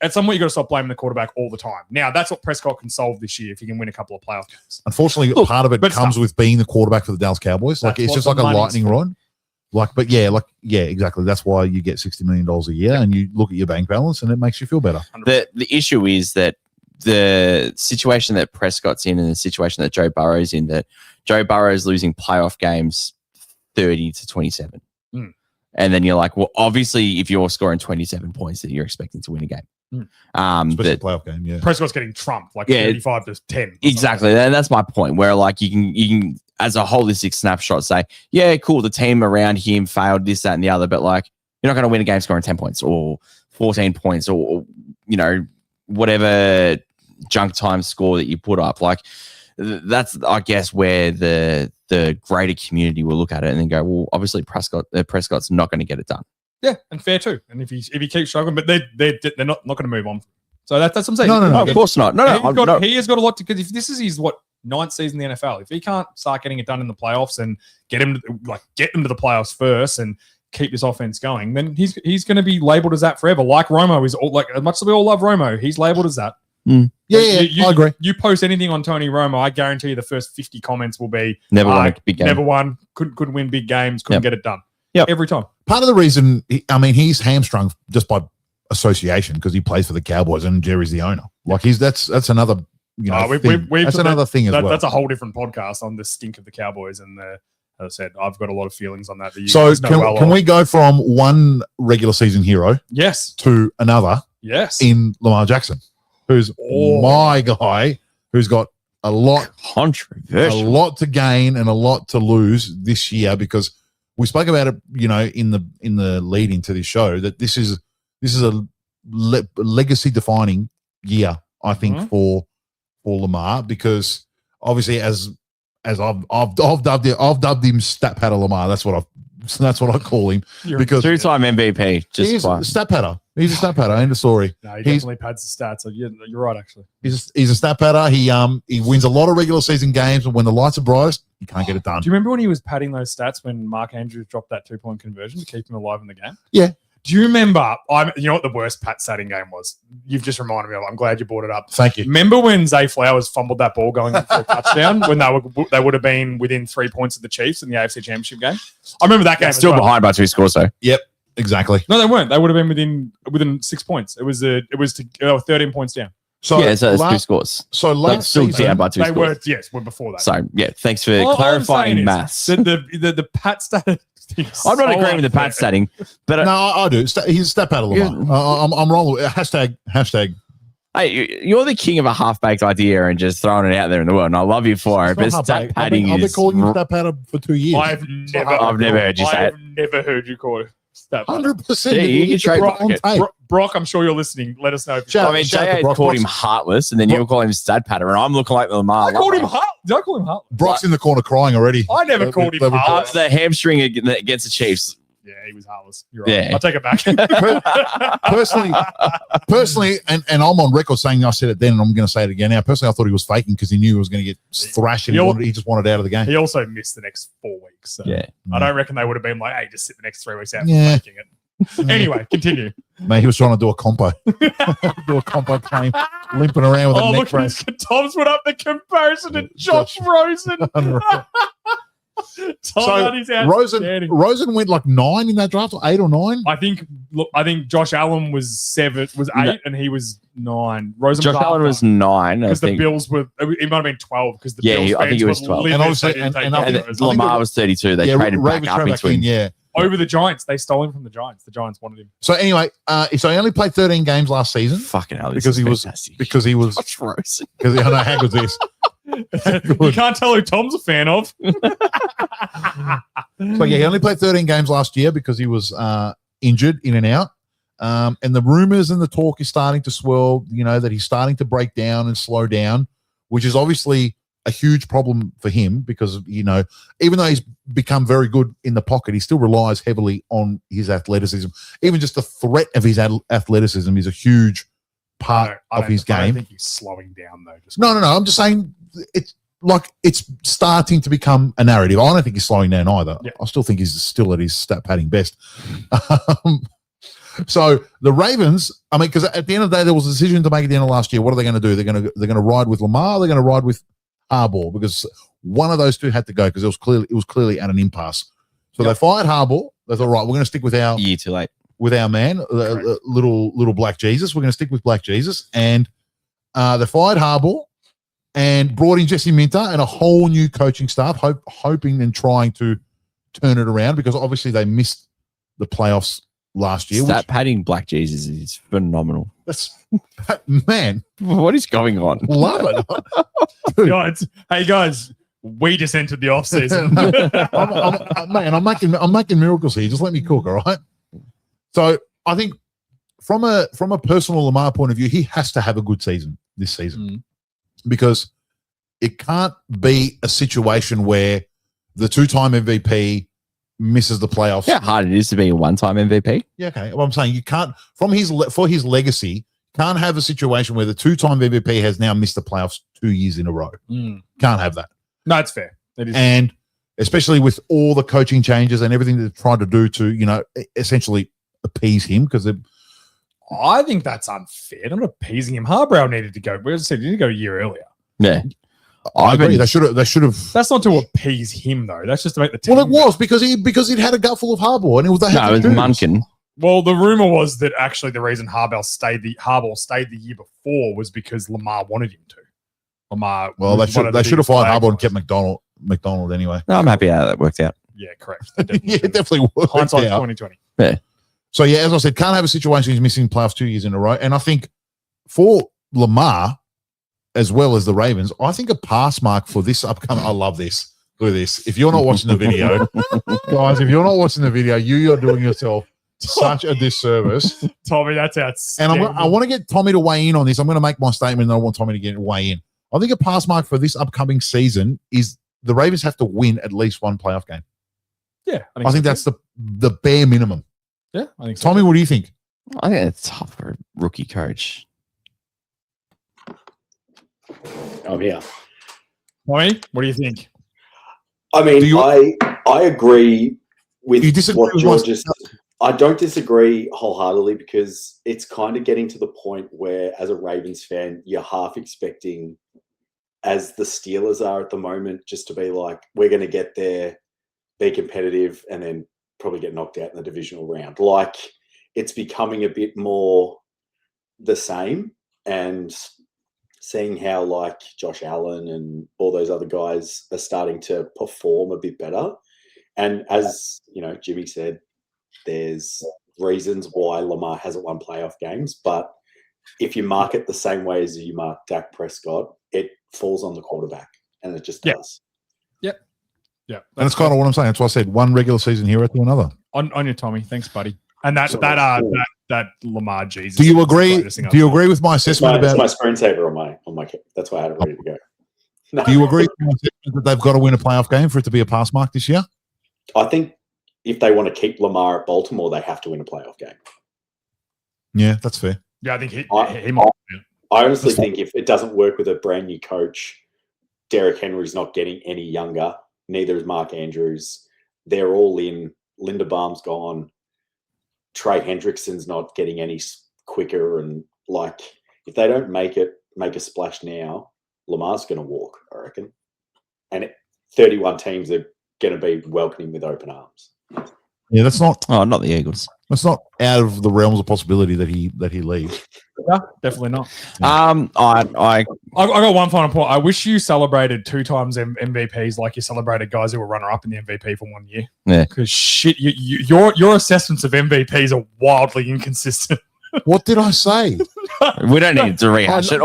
at some point you got to stop blaming the quarterback all the time. Now that's what Prescott can solve this year if he can win a couple of playoff games. Unfortunately, part of it comes with being the quarterback for the Dallas Cowboys. Like it's just like a lightning rod. Exactly. That's why you get $60 million a year, and you look at your bank balance, and it makes you feel better. The issue is that the situation that Prescott's in, and the situation that Joe Burrow's in, that Joe Burrow's losing playoff games 30-27, and then you're like, well, obviously, if you're scoring 27 points, that you're expecting to win a game. Especially a playoff game. Yeah, Prescott's getting trumped 35-10. Exactly, and that's my point. Where like you can. As a holistic snapshot, say, yeah, cool, the team around him failed this, that, and the other, but like, you're not going to win a game scoring 10 points or 14 points or whatever junk time score that you put up. Like, that's, I guess, where the greater community will look at it and then go, well, obviously Prescott's not going to get it done. Yeah, and fair too. And if he keeps struggling, but they're not going to move on. So that's what I'm saying. No, of course not. He has got a lot to, because if this is his ninth season in the NFL, if he can't start getting it done in the playoffs and get him to the playoffs first and keep this offense going, then he's going to be labeled as that forever. Like Romo is all, like, as much as we all love Romo, he's labeled as that. I agree. You post anything on Tony Romo, I guarantee you the first 50 comments will be never won a big game, never won, couldn't win big games, couldn't get it done. Every time. Part of the reason, he's hamstrung just by association because he plays for the Cowboys and Jerry's the owner. Like that's another. That's another thing as well. That's a whole different podcast on the stink of the Cowboys, and as I said, I've got a lot of feelings on that. So can we go from one regular season hero, to another, in Lamar Jackson, who's my guy, who's got a lot to gain and a lot to lose this year, because we spoke about it, in the lead into this show, that this is a legacy defining year, I think, for Lamar, because obviously as I've dubbed him Stat Patter Lamar. That's what I call him. Because two-time MVP. He's a stat patter. He's a stat patter. End of story. No, he definitely pads the stats. So you're right, actually. He's a stat patter. He wins a lot of regular season games, and when the lights are brightest, he can't get it done. Do you remember when he was padding those stats when Mark Andrews dropped that 2-point conversion to keep him alive in the game? Yeah. Do you remember? You know what the worst Pat statting game was? You've just reminded me of it. I'm glad you brought it up. Thank you. Remember when Zay Flowers fumbled that ball going for a touchdown when they would have been within 3 points of the Chiefs in the AFC Championship game? I remember that game. Still behind by 2 scores, though. Yep, exactly. No, they weren't. They would have been within 6 points. It was 13 points down. So it's 2 scores. So last season down by 2 scores. Were before that. So thanks for clarifying maths. The Pat stat. I'm not agreeing with the Pat statting, but no, I do. He's a step out of Lamar. I'm wrong with hashtag. Hey, you're the king of a half-baked idea and just throwing it out there in the world, and I love you for it. But stat padding I've been calling you stat patter for 2 years. I've never heard you say it. I've never heard you call it stat patter. 100%. You trade Brock, I'm sure you're listening. Let us know. Jay called him heartless, and then you call him stat patter, and I'm looking like Lamar. I called him heartless. Did I call him heartless? Brock's in the corner crying already. I never called him heartless. After the hamstring against the Chiefs. Yeah, he was heartless. You're right. Yeah. I'll take it back. personally, and I'm on record saying I said it then, and I'm going to say it again now. Personally, I thought he was faking because he knew he was going to get thrashed, and he just wanted out of the game. He also missed the next 4 weeks. So I don't reckon they would have been like, hey, just sit the next 3 weeks out faking it. Anyway, continue. Mate, he was trying to do a compo. Claim, limping around with a neck brace. Tom's put up the comparison to Josh Rosen. Rosen went like 9 in that draft, or 8 or 9. I think Josh Allen was 8, and he was 9. Josh Allen was 9 because the Bills were. It might have been 12 because the Bills. I think he was 12. And obviously, and Lamar was 32. They traded back up between. Over the Giants. They stole him from the Giants. The Giants wanted him. So anyway, so he only played 13 games last season. Fucking hell, because he was fantastic. because he was Josh Rosen. Because I know how good this. You can't tell who Tom's a fan of. So yeah, he only played 13 games last year because he was injured in and out. And the rumors and the talk is starting to swirl, that he's starting to break down and slow down, which is obviously a huge problem for him because, even though he's become very good in the pocket, he still relies heavily on his athleticism. Even just the threat of his athleticism is a huge part of his game. I don't think he's slowing down, though. No. I'm just saying it's starting to become a narrative. I don't think he's slowing down either. Yeah. I still think he's still at his stat padding best. So the Ravens, because at the end of the day, there was a decision to make at the end of last year. What are they going to do? They're going to ride with Lamar. They're going to ride with Harbaugh because one of those two had to go because it was clearly at an impasse. So they fired Harbaugh. They thought, right, we're going to stick with our year too late with our man, little Black Jesus. We're going to stick with Black Jesus, and they fired Harbaugh and brought in Jesse Minter and a whole new coaching staff, hoping and trying to turn it around because obviously they missed the playoffs last year. Stat padding Black Jesus is phenomenal. Man, what is going on? Love it. Hey guys, we just entered the offseason. I'm making miracles here. Just let me cook, all right? So I think from a personal Lamar point of view, he has to have a good season this season because it can't be a situation where the two-time MVP misses the playoffs. How hard it is to be a one-time MVP. Yeah, okay. Well, I'm saying you can't for his legacy. Can't have a situation where the two-time MVP has now missed the playoffs 2 years in a row. Can't have that. No, it's fair. It is. And especially with all the coaching changes and everything they're trying to do to, essentially appease him because I think that's unfair. I'm not appeasing him. Harbaugh needed to go. We said he needed to go a year earlier. Yeah. I agree. They should have. That's not to appease him though. That's just to make the team. Well, it was because he'd had a gut full of Harbaugh and it was Munkin. Well, the rumor was that actually the reason Harbaugh stayed the year before was because Lamar wanted him to. Well, they should have fired Harbaugh and kept McDonald anyway. No, I'm happy how that worked out. Yeah, correct. Yeah, it definitely worked Hindsight out. 2020. Yeah. So yeah, as I said, can't have a situation he's missing playoffs 2 years in a row. And I think for Lamar, as well as the Ravens, I think a pass mark for this upcoming. I love this. Look at this. If you're not watching the video, guys, you're doing yourself such a disservice. Tommy, that's outstanding. And I want to get Tommy to weigh in on this. I'm going to make my statement and I want Tommy to weigh in. I think a pass mark for this upcoming season is the Ravens have to win at least one playoff game. Yeah. I think that's the bare minimum. Yeah, I think so. Tommy, what do you think? I think it's tough for a rookie coach. I'm here. Tommy, what do you think? I mean, I agree with what George just said. I don't disagree wholeheartedly because it's kind of getting to the point where, as a Ravens fan, you're half expecting, as the Steelers are at the moment, just to be like, we're going to get there, be competitive, and then probably get knocked out in the divisional round. Like, it's becoming a bit more the same, and seeing how like Josh Allen and all those other guys are starting to perform a bit better. And as Jimmy said, there's reasons why Lamar hasn't won playoff games, but if you mark it the same way as you mark Dak Prescott, it falls on the quarterback, and it just does. Yep. Yeah. And it's kind of what I'm saying. That's why I said one regular season hero to another. On your Tommy. Thanks, buddy. And that Lamar Jesus. Do you agree? Do you agree with my assessment about my screensaver on my that's why I had it ready to go. No. Do you agree with my assessment that they've got to win a playoff game for it to be a pass mark this year? I think if they want to keep Lamar at Baltimore, they have to win a playoff game. Yeah, that's fair. Yeah, I think he might. I honestly think if it doesn't work with a brand new coach, Derrick Henry's not getting any younger. Neither is Mark Andrews. They're all in. Linderbaum's gone. Trey Hendrickson's not getting any quicker. And like, if they don't make a splash now, Lamar's going to walk, I reckon. And 31 teams are going to be welcoming with open arms. Yeah, that's not. Oh, not the Eagles. That's not out of the realms of possibility that he leaves. No, definitely not. I got one final point. I wish you celebrated 2 times MVPs like you celebrated guys who were runner-up in the MVP for 1 year. Yeah. Because your assessments of MVPs are wildly inconsistent. What did I say? We don't need to rehash it.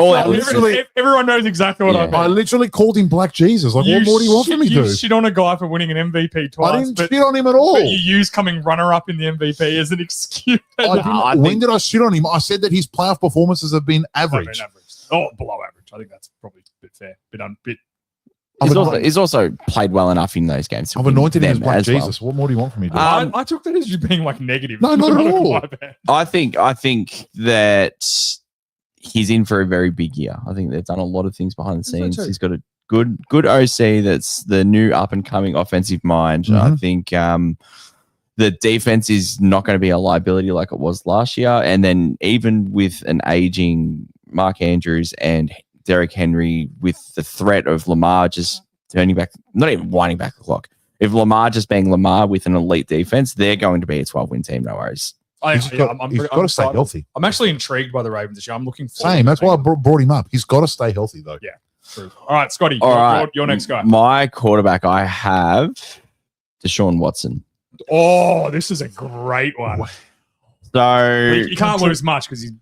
Everyone knows exactly what I meant. I literally called him Black Jesus. Like, what more do you want from me, dude? You shit on a guy for winning an MVP twice. I didn't shit on him at all. But you use coming runner-up in the MVP as an excuse. When did I shit on him? I said that his playoff performances have been average. Oh, below average. I think that's probably a bit fair. He's also played well enough in those games. I've anointed him as Black Jesus. What more do you want from me, dude? I took that as you being like negative. No, not at all. I think that he's in for a very big year. I think they've done a lot of things behind the scenes. He's got a good OC that's the new up-and-coming offensive mind. I think the defense is not going to be a liability like it was last year. And then even with an aging Mark Andrews and Derrick Henry, with the threat of Lamar just turning back, not even winding back the clock. If Lamar just being Lamar with an elite defense, they're going to be a 12-win team, no worries. He's got to stay healthy. I'm actually intrigued by the Ravens this year. I'm looking forward. Same. That's why I brought him up. He's got to stay healthy, though. Yeah. True. All right, Scotty. Your next guy. My quarterback, I have Deshaun Watson. Oh, this is a great one. So you can't lose much because he's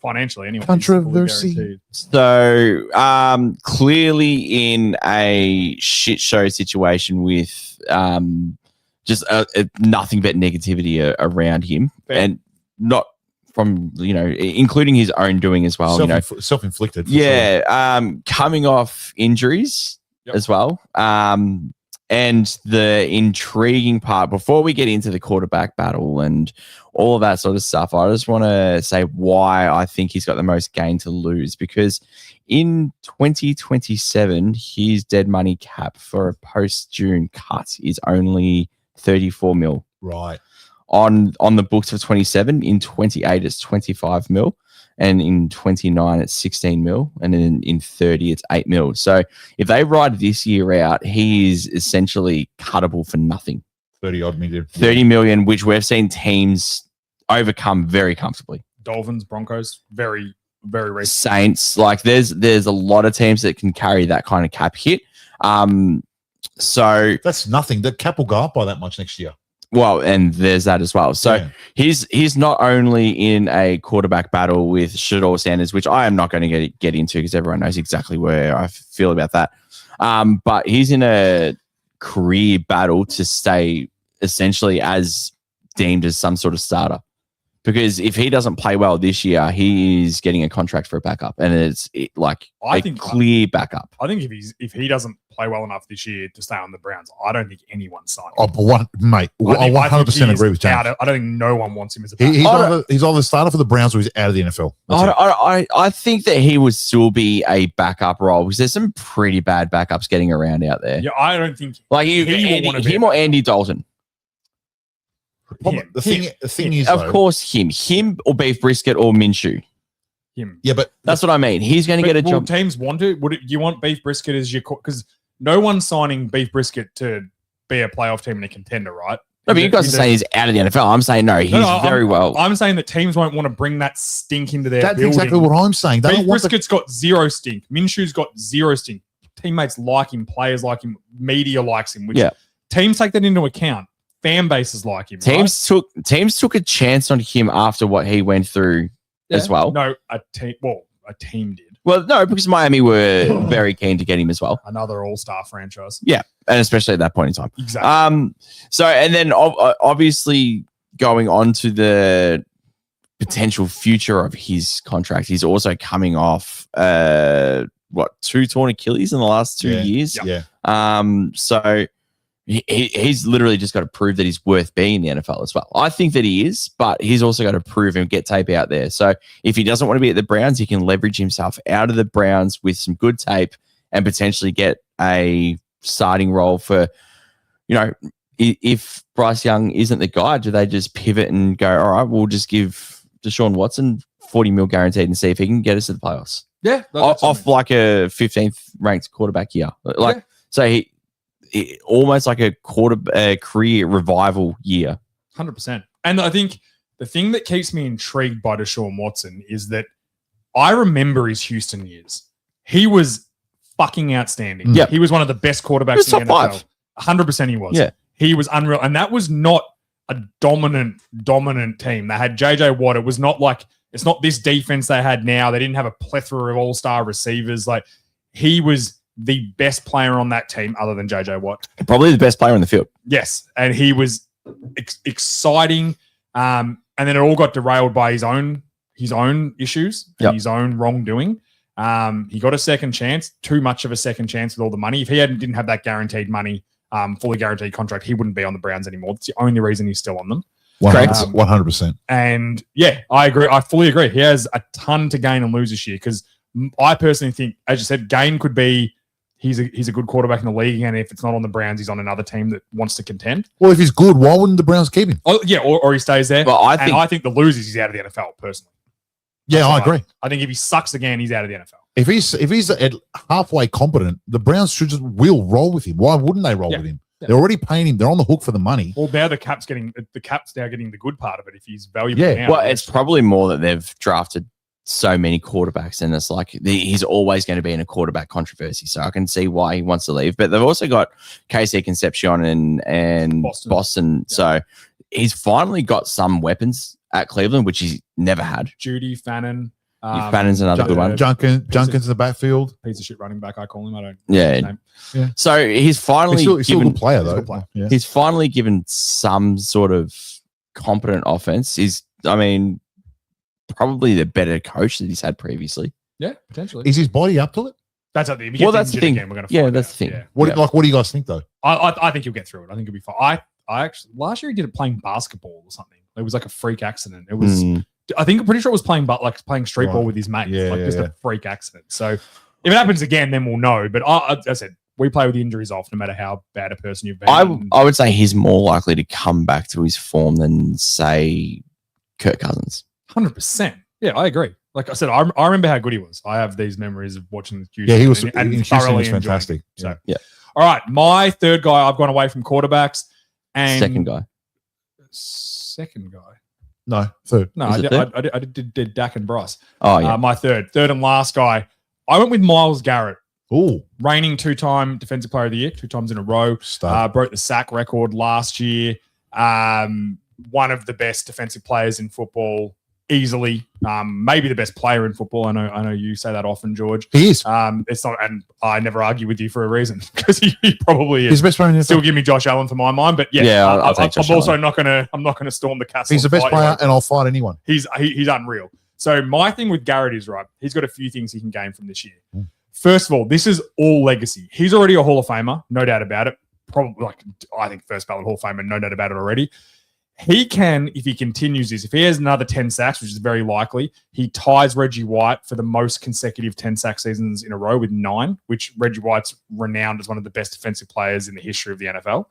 financially anyway. Controversy. So clearly in a shit show situation with just nothing but negativity around him. Fair. And not from, including his own doing as well. Self-inflicted. Yeah. Sure. Coming off injuries as well. And the intriguing part, before we get into the quarterback battle and all of that sort of stuff, I just want to say why I think he's got the most gain to lose. Because in 2027, his dead money cap for a post-June cut is only 34 mil. Right. On the books for 27, in 28, it's 25 mil. And in 29, it's 16 mil. And then in 30, it's 8 mil. So if they ride this year out, he is essentially cuttable for nothing. 30 million, which we've seen teams overcome very comfortably. Dolphins, Broncos, very, very recent. Saints, like there's a lot of teams that can carry that kind of cap hit. So that's nothing. The cap will go up by that much next year. Well, and there's that as well. So he's not only in a quarterback battle with Shedeur Sanders, which I am not going to get into because everyone knows exactly where I feel about that. But he's in a career battle to stay essentially as deemed as some sort of starter. Because if he doesn't play well this year, he is getting a contract for a backup, and it's clear backup. I think if he doesn't play well enough this year to stay on the Browns, I don't think anyone's signing. Oh, but mate, I 100% agree with James. I don't think no one wants him as a backup. He's either the starter for the Browns or he's out of the NFL. I think that he would still be a backup role because there's some pretty bad backups getting around out there. Yeah, I don't think him or Andy Dalton. The thing is, of course, him or Beef Brisket or Minshew. Him. Yeah, but that's what I mean. He's going to get a job. Teams want to. You want Beef Brisket as your because no one's signing Beef Brisket to be a playoff team and a contender, right? No, but you guys are saying he's out of the NFL. I'm saying no, he's very well. I'm saying that teams won't want to bring that stink into their building. That's exactly what I'm saying. Beef Brisket's got zero stink. Minshew's got zero stink. Teammates like him. Players like him. Media likes him. Which teams take that into account. Fan bases like him. Teams took a chance on him after what he went through as well. No, a team did. Well, no, because Miami were very keen to get him as well. Another all-star franchise. Yeah, and especially at that point in time. Exactly. So, and then obviously going on to the potential future of his contract, he's also coming off 2 torn Achilles in the last 2 years. Yeah. So he's literally just got to prove that he's worth being in the NFL as well. I think that he is, but he's also got to prove and get tape out there. So if he doesn't want to be at the Browns, he can leverage himself out of the Browns with some good tape and potentially get a starting role for, if Bryce Young isn't the guy, do they just pivot and go, all right, we'll just give Deshaun Watson 40 mil guaranteed and see if he can get us to the playoffs? Yeah. Off like a 15th ranked quarterback here. So almost like a career revival year. 100%. And I think the thing that keeps me intrigued by Deshaun Watson is that I remember his Houston years. He was fucking outstanding. Yeah. He was one of the best quarterbacks in the NFL. 100% he was. Yeah. He was unreal. And that was not a dominant team. They had JJ Watt. It was not like It's not this defense they had now. They didn't have a plethora of all-star receivers. Like, he was the best player on that team other than JJ Watt. Probably the best player on the field. Yes. And he was exciting. And then it all got derailed by his own issues and his own wrongdoing. He got a second chance, too much of a second chance with all the money. If he didn't have that guaranteed money, fully guaranteed contract, he wouldn't be on the Browns anymore. That's the only reason he's still on them. 100%. And yeah, I agree. I fully agree. He has a ton to gain and lose this year because I personally think, as you said, gain could be he's a good quarterback in the league, and if it's not on the Browns, he's on another team that wants to contend. Well, if he's good, why wouldn't the Browns keep him? Oh yeah, or he stays there. But I think the losers, he's out of the NFL personally. Yeah, I agree. I think if he sucks again, he's out of the NFL. If he's at halfway competent, the Browns will roll with him. Why wouldn't they roll with him? Yeah. They're already paying him. They're on the hook for the money. Well, now the cap's now getting the good part of it. If he's valuable, now. Well, it's probably more that they've drafted so many quarterbacks, and it's like he's always going to be in a quarterback controversy. So I can see why he wants to leave. But they've also got KC Concepcion and Boston. Yeah. So he's finally got some weapons at Cleveland, which he's never had. Judy, Fannin. Fannon's another good one. Junkins in the backfield. Piece of shit running back, I call him. I don't. Yeah. So he's finally he's still a good player, though. Yeah. He's finally given some sort of competent offense. Probably the better coach that he's had previously. Yeah, potentially. Is his body up to it? That's up there. That's the thing. Again, we're going to find that's the thing. Yeah. What do you guys think, though? I think he'll get through it. I think he'll be fine. I actually last year he did it playing basketball or something. It was like a freak accident. It was. I'm pretty sure it was playing street ball with his mate. A freak accident. So if it happens again, then we'll know. But as I said, we play with the injuries off, no matter how bad a person you've been. I would say he's more likely to come back to his form than, say, Kirk Cousins. 100%. Yeah, I agree. Like I said, I remember how good he was. I have these memories of watching the Houston. Yeah, he was thoroughly fantastic. So yeah. All right, my third guy. I've gone away from quarterbacks. And second guy. No, third. No, I did Dak and Bryce. Oh, yeah. My third and last guy. I went with Myles Garrett. Oh, reigning 2-time Defensive Player of the Year, 2 times in a row. Broke the sack record last year. One of the best defensive players in football, easily. Maybe the best player in football. I know you say that often, George. He is. It's not, and I never argue with you for a reason because he probably is. He's the best player in the Still give me Josh Allen for my mind, but I'm also not gonna storm the castle. He's the best player, and I'll fight anyone. He's unreal. So my thing with Garrett is right. He's got a few things he can gain from this year. First of all, this is all legacy. He's already a Hall of Famer, no doubt about it. Probably, I think first ballot Hall of Famer, no doubt about it already. He can, if he continues this, if he has another 10 sacks, which is very likely, he ties Reggie White for the most consecutive 10 sack seasons in a row with 9, which Reggie White's renowned as one of the best defensive players in the history of the NFL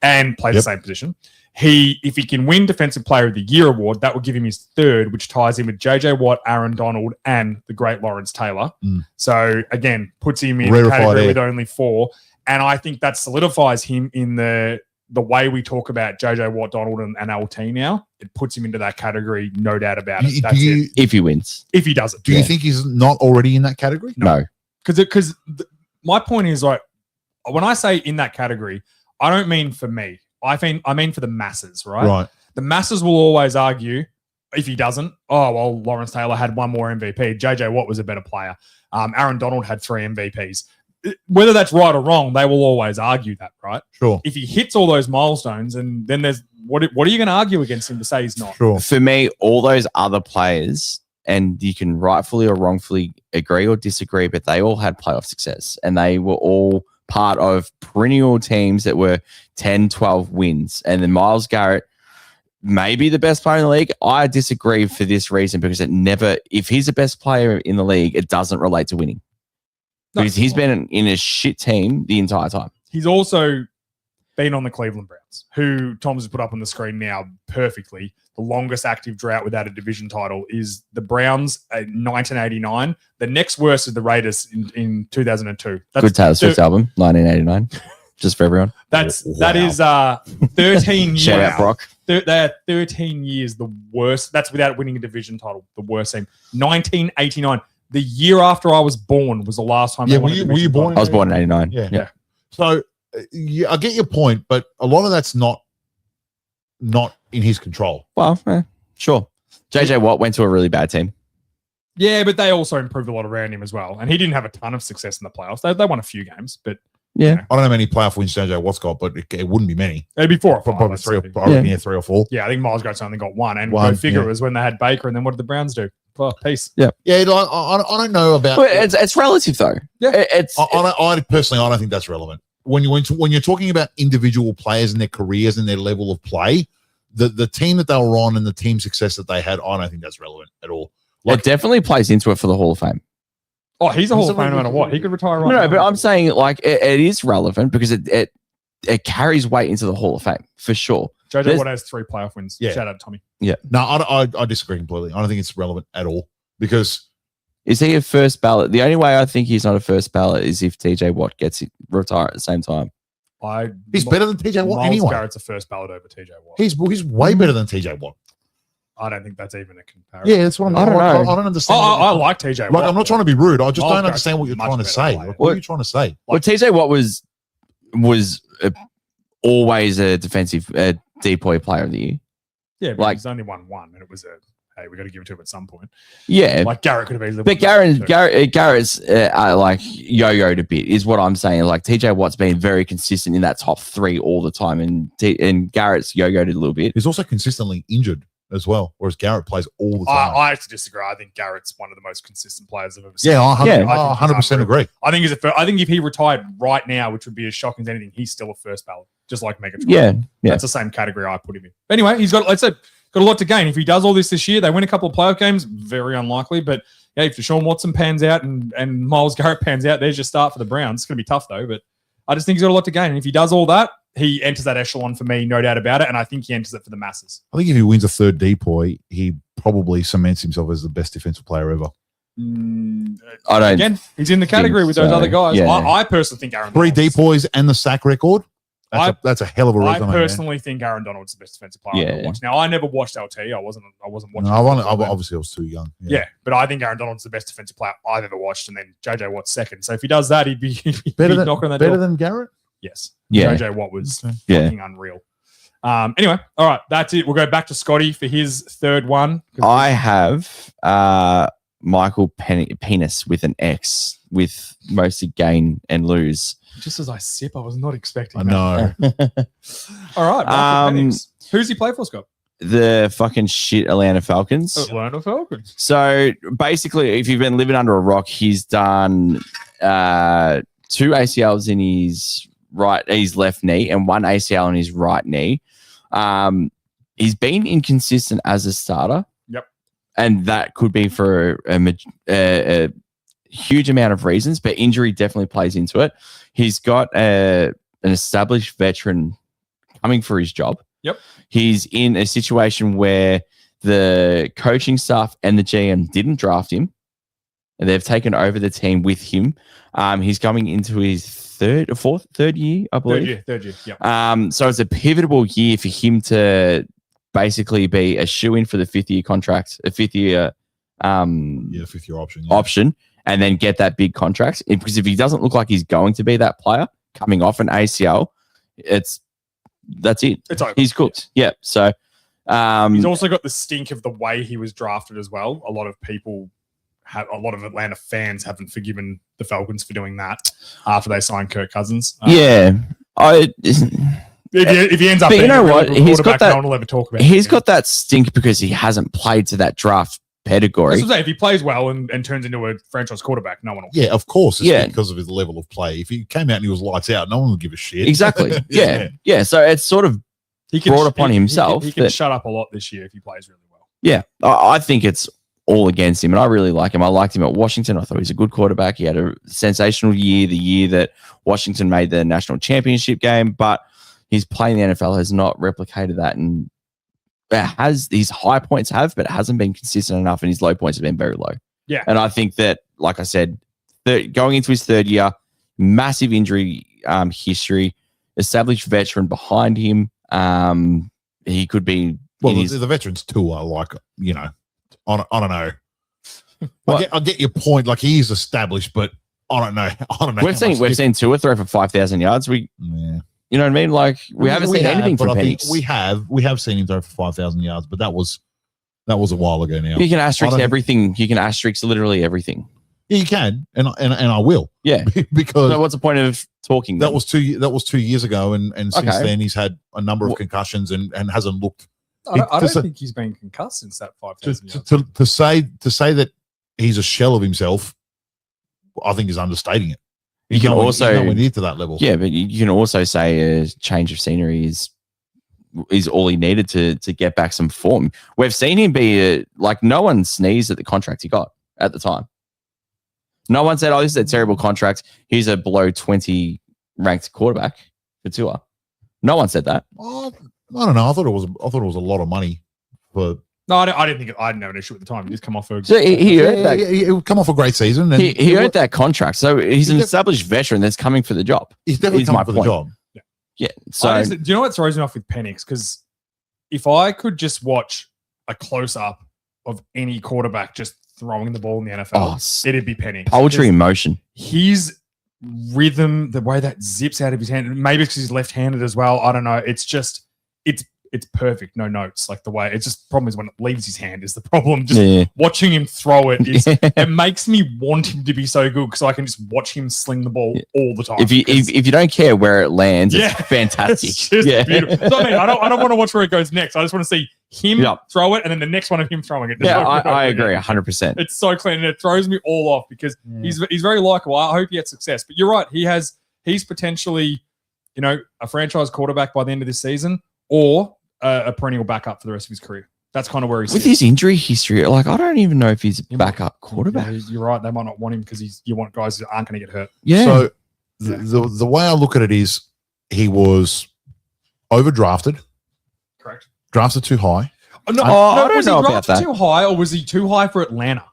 and plays the same position. If he can win Defensive Player of the Year award, that will give him his 3rd, which ties him with JJ Watt, Aaron Donald, and the great Lawrence Taylor. So again, puts him in a category with only 4. And I think that solidifies him in the way we talk about JJ Watt, Donald, and LT now. It puts him into that category, no doubt about it. That's it. If he wins. If he doesn't. Do you think he's not already in that category? No. Because my point is, like, when I say in that category, I don't mean for me. I mean for the masses, right? Right. The masses will always argue, if he doesn't, Lawrence Taylor had 1 more MVP. JJ Watt was a better player. Aaron Donald had 3 MVPs. Whether that's right or wrong, they will always argue that, right? Sure. If he hits all those milestones, and then there's what are you going to argue against him to say he's not? Sure. For me, all those other players, and you can rightfully or wrongfully agree or disagree, but they all had playoff success, and they were all part of perennial teams that were 10, 12 wins. And then Myles Garrett, maybe the best player in the league. I disagree for this reason, because if he's the best player in the league, it doesn't relate to winning. Because he's been in a shit team the entire time. He's also been on the Cleveland Browns, who Tom's has put up on the screen now perfectly. The longest active drought without a division title is the Browns in 1989. The next worst is the Raiders in 2002. That's good Taylor Swift album, 1989. Just for everyone. That is 13 years. Shout out, Brock. They are 13 years the worst. That's without winning a division title. The worst team. 1989. The year after I was born was the last time. Yeah, were you born? I was born in 89. Yeah. So I get your point, but a lot of that's not in his control. Well, sure. JJ Watt went to a really bad team. Yeah, but they also improved a lot around him as well. And he didn't have a ton of success in the playoffs. They won a few games, but yeah. I don't know how many playoff wins JJ Watt's got, but it wouldn't be many. It'd be 4 or 5. Probably 3 or 4. Yeah, I think Myles Garrett's only got one. And go figure, it was when they had Baker, and then what did the Browns do? Oh, peace. Yeah. Yeah, I don't know about... Well, it's relative, though. Yeah. I personally, I don't think that's relevant. When you're talking about individual players and their careers and their level of play, the team that they were on and the team success that they had, I don't think that's relevant at all. It definitely plays into it for the Hall of Fame. Oh, he's a Hall of Fame no matter what. He could retire right now. No, but I'm saying it is relevant because it carries weight into the Hall of Fame for sure. JJ Watt has 3 playoff wins. Yeah. Shout out to Tommy. Yeah. No, I disagree completely. I don't think it's relevant at all because... Is he a first ballot? The only way I think he's not a first ballot is if TJ Watt gets it retire at the same time. He's better than TJ Watt anyway. Myles Garrett's a first ballot over TJ Watt. He's way better than TJ Watt. I don't think that's even a comparison. Yeah, that's what I don't know. I don't understand. I like TJ Watt. I'm not trying to be rude. I just Myles don't understand what you're trying to say. What are you trying to say? Well, TJ Watt was always a defensive decoy player of the year. Yeah, but he's only won one, and it was hey, we got to give it to him at some point. Yeah, like Garrett could have been. But Garrett's like yo-yoed a bit, is what I'm saying. Like TJ Watt's been very consistent in that top 3 all the time, and Garrett's yo-yoed a little bit. He's also consistently injured as well, whereas Garrett plays all the time. I have to disagree. I think Garrett's one of the most consistent players I've ever seen. Yeah, I 100% agree. I think I think if he retired right now, which would be as shocking as anything, he's still a first ballot, just like Megatron. Yeah. That's the same category I put him in. Anyway, he's got, let's say, got a lot to gain. If he does all this year, they win a couple of playoff games, very unlikely. But yeah, if Deshaun Watson pans out and Myles Garrett pans out, there's your start for the Browns. It's going to be tough though, but I just think he's got a lot to gain. And if he does all that, he enters that echelon for me, no doubt about it. And I think he enters it for the masses. I think if he wins a third decoy, he probably cements himself as the best defensive player ever. Again, he's in the category with those other guys. Yeah. I personally think Aaron 3 decoys and the sack record. That's a hell of a resume. I personally think Aaron Donald's the best defensive player I've ever watched. Now, I never watched LT. I wasn't watching. Obviously, I was too young. Yeah, but I think Aaron Donald's the best defensive player I've ever watched, and then JJ Watt's second. So if he does that, he'd be knocking on that door. Better than Garrett? Yes. Yeah. JJ Watt was fucking unreal. Anyway, all right, that's it. We'll go back to Scotty for his third one. I have Michael Penis with an X with mostly gain and lose. Just as I sip, I was not expecting I know. All right. Who's he play for, Scott? The fucking shit Atlanta Falcons. Atlanta Falcons. So basically, if you've been living under a rock, he's done 2 ACLs in his left knee and 1 ACL in his right knee. He's been inconsistent as a starter. Yep. And that could be for a huge amount of reasons, but injury definitely plays into it. He's got an established veteran coming for his job. Yep. He's in a situation where the coaching staff and the GM didn't draft him, and they've taken over the team with him. He's coming into his third year, I believe. Third year. Yeah. So it's a pivotal year for him to basically be a shoe-in for the 5th-year contract, a 5th-year 5th-year option, and then get that big contract. Because if he doesn't look like he's going to be that player coming off an ACL, that's it. It's over. He's cooked. Yeah. So he's also got the stink of the way he was drafted as well. A lot of Atlanta fans haven't forgiven the Falcons for doing that after they signed Kirk Cousins. If he ends up, but you know what? He's got that. No one will ever talk about. He's got that stink because he hasn't played to that draft pedigree. That's what I'm saying. If he plays well and turns into a franchise quarterback, no one will. Yeah, of course. It's because of his level of play. If he came out and he was lights out, no one would give a shit. Exactly. Yeah. So it's sort of brought upon himself. He can shut up a lot this year if he plays really well. Yeah, I think it's all against him, and I really like him. I liked him at Washington. I thought he was a good quarterback. He had a sensational year, the year that Washington made the national championship game, but his play in the NFL has not replicated that, and his high points but it hasn't been consistent enough, and his low points have been very low. Yeah. And I think that, like I said, going into his third year, massive injury history, established veteran behind him. He could be... Well, the veterans too are like, I don't know. I get your point. Like, he is established, but I don't know. We've seen Tua throw for 5,000 yards. You know what I mean? Like, we haven't seen anything from Penix. We have seen him throw for 5,000 yards, but that was That was a while ago now. You can asterisk everything. You can asterisk literally everything. Yeah, you can, and I will. Yeah, because so what's the point of talking? That was 2 years ago, and since then he's had a number of concussions and hasn't looked. I don't think he's been concussed since that 5,000 yards. To say that he's a shell of himself, I think is understating it. You can also nowhere near to that level. Yeah, but you can also say a change of scenery is all he needed to get back some form. We've seen him be like no one sneezed at the contract he got at the time. No one said, "Oh, this is a terrible contract. He's a below 20 ranked quarterback for Tua." No one said that. I don't know. I thought it was a lot of money for. No, I didn't think I didn't have an issue at the time. He just come off a. So he come off a great season. And he earned that contract. So he's an established veteran that's coming for the job. He's definitely coming for the job. Yeah. So do you know what throws me off with Penix? Because if I could just watch a close up of any quarterback just throwing the ball in the NFL, it'd be Penix. Poetry in motion. His rhythm, the way that zips out of his hand, maybe because he's left-handed as well. I don't know. It's just it's perfect. No notes. Like the way it's just problem is when it leaves his hand is the problem. Just watching him throw it is it makes me want him to be so good because I can just watch him sling the ball all the time. If you don't care where it lands, it's fantastic. It's just beautiful. So, I don't want to watch where it goes next. I just want to see him throw it and then the next one of him throwing it. I agree 100%. It's so clean and it throws me all off because he's very likable. I hope he has success. But you're right. He's potentially, a franchise quarterback by the end of this season or a perennial backup for the rest of his career. That's kind of where he's with his injury history. Like, I don't even know if he's a backup quarterback. Yeah, you're right. They might not want him because you want guys that aren't going to get hurt. Yeah. So the way I look at it is he was overdrafted. Correct. Drafted too high. No, I don't was know he about drafted that. too high or was he too high for Atlanta?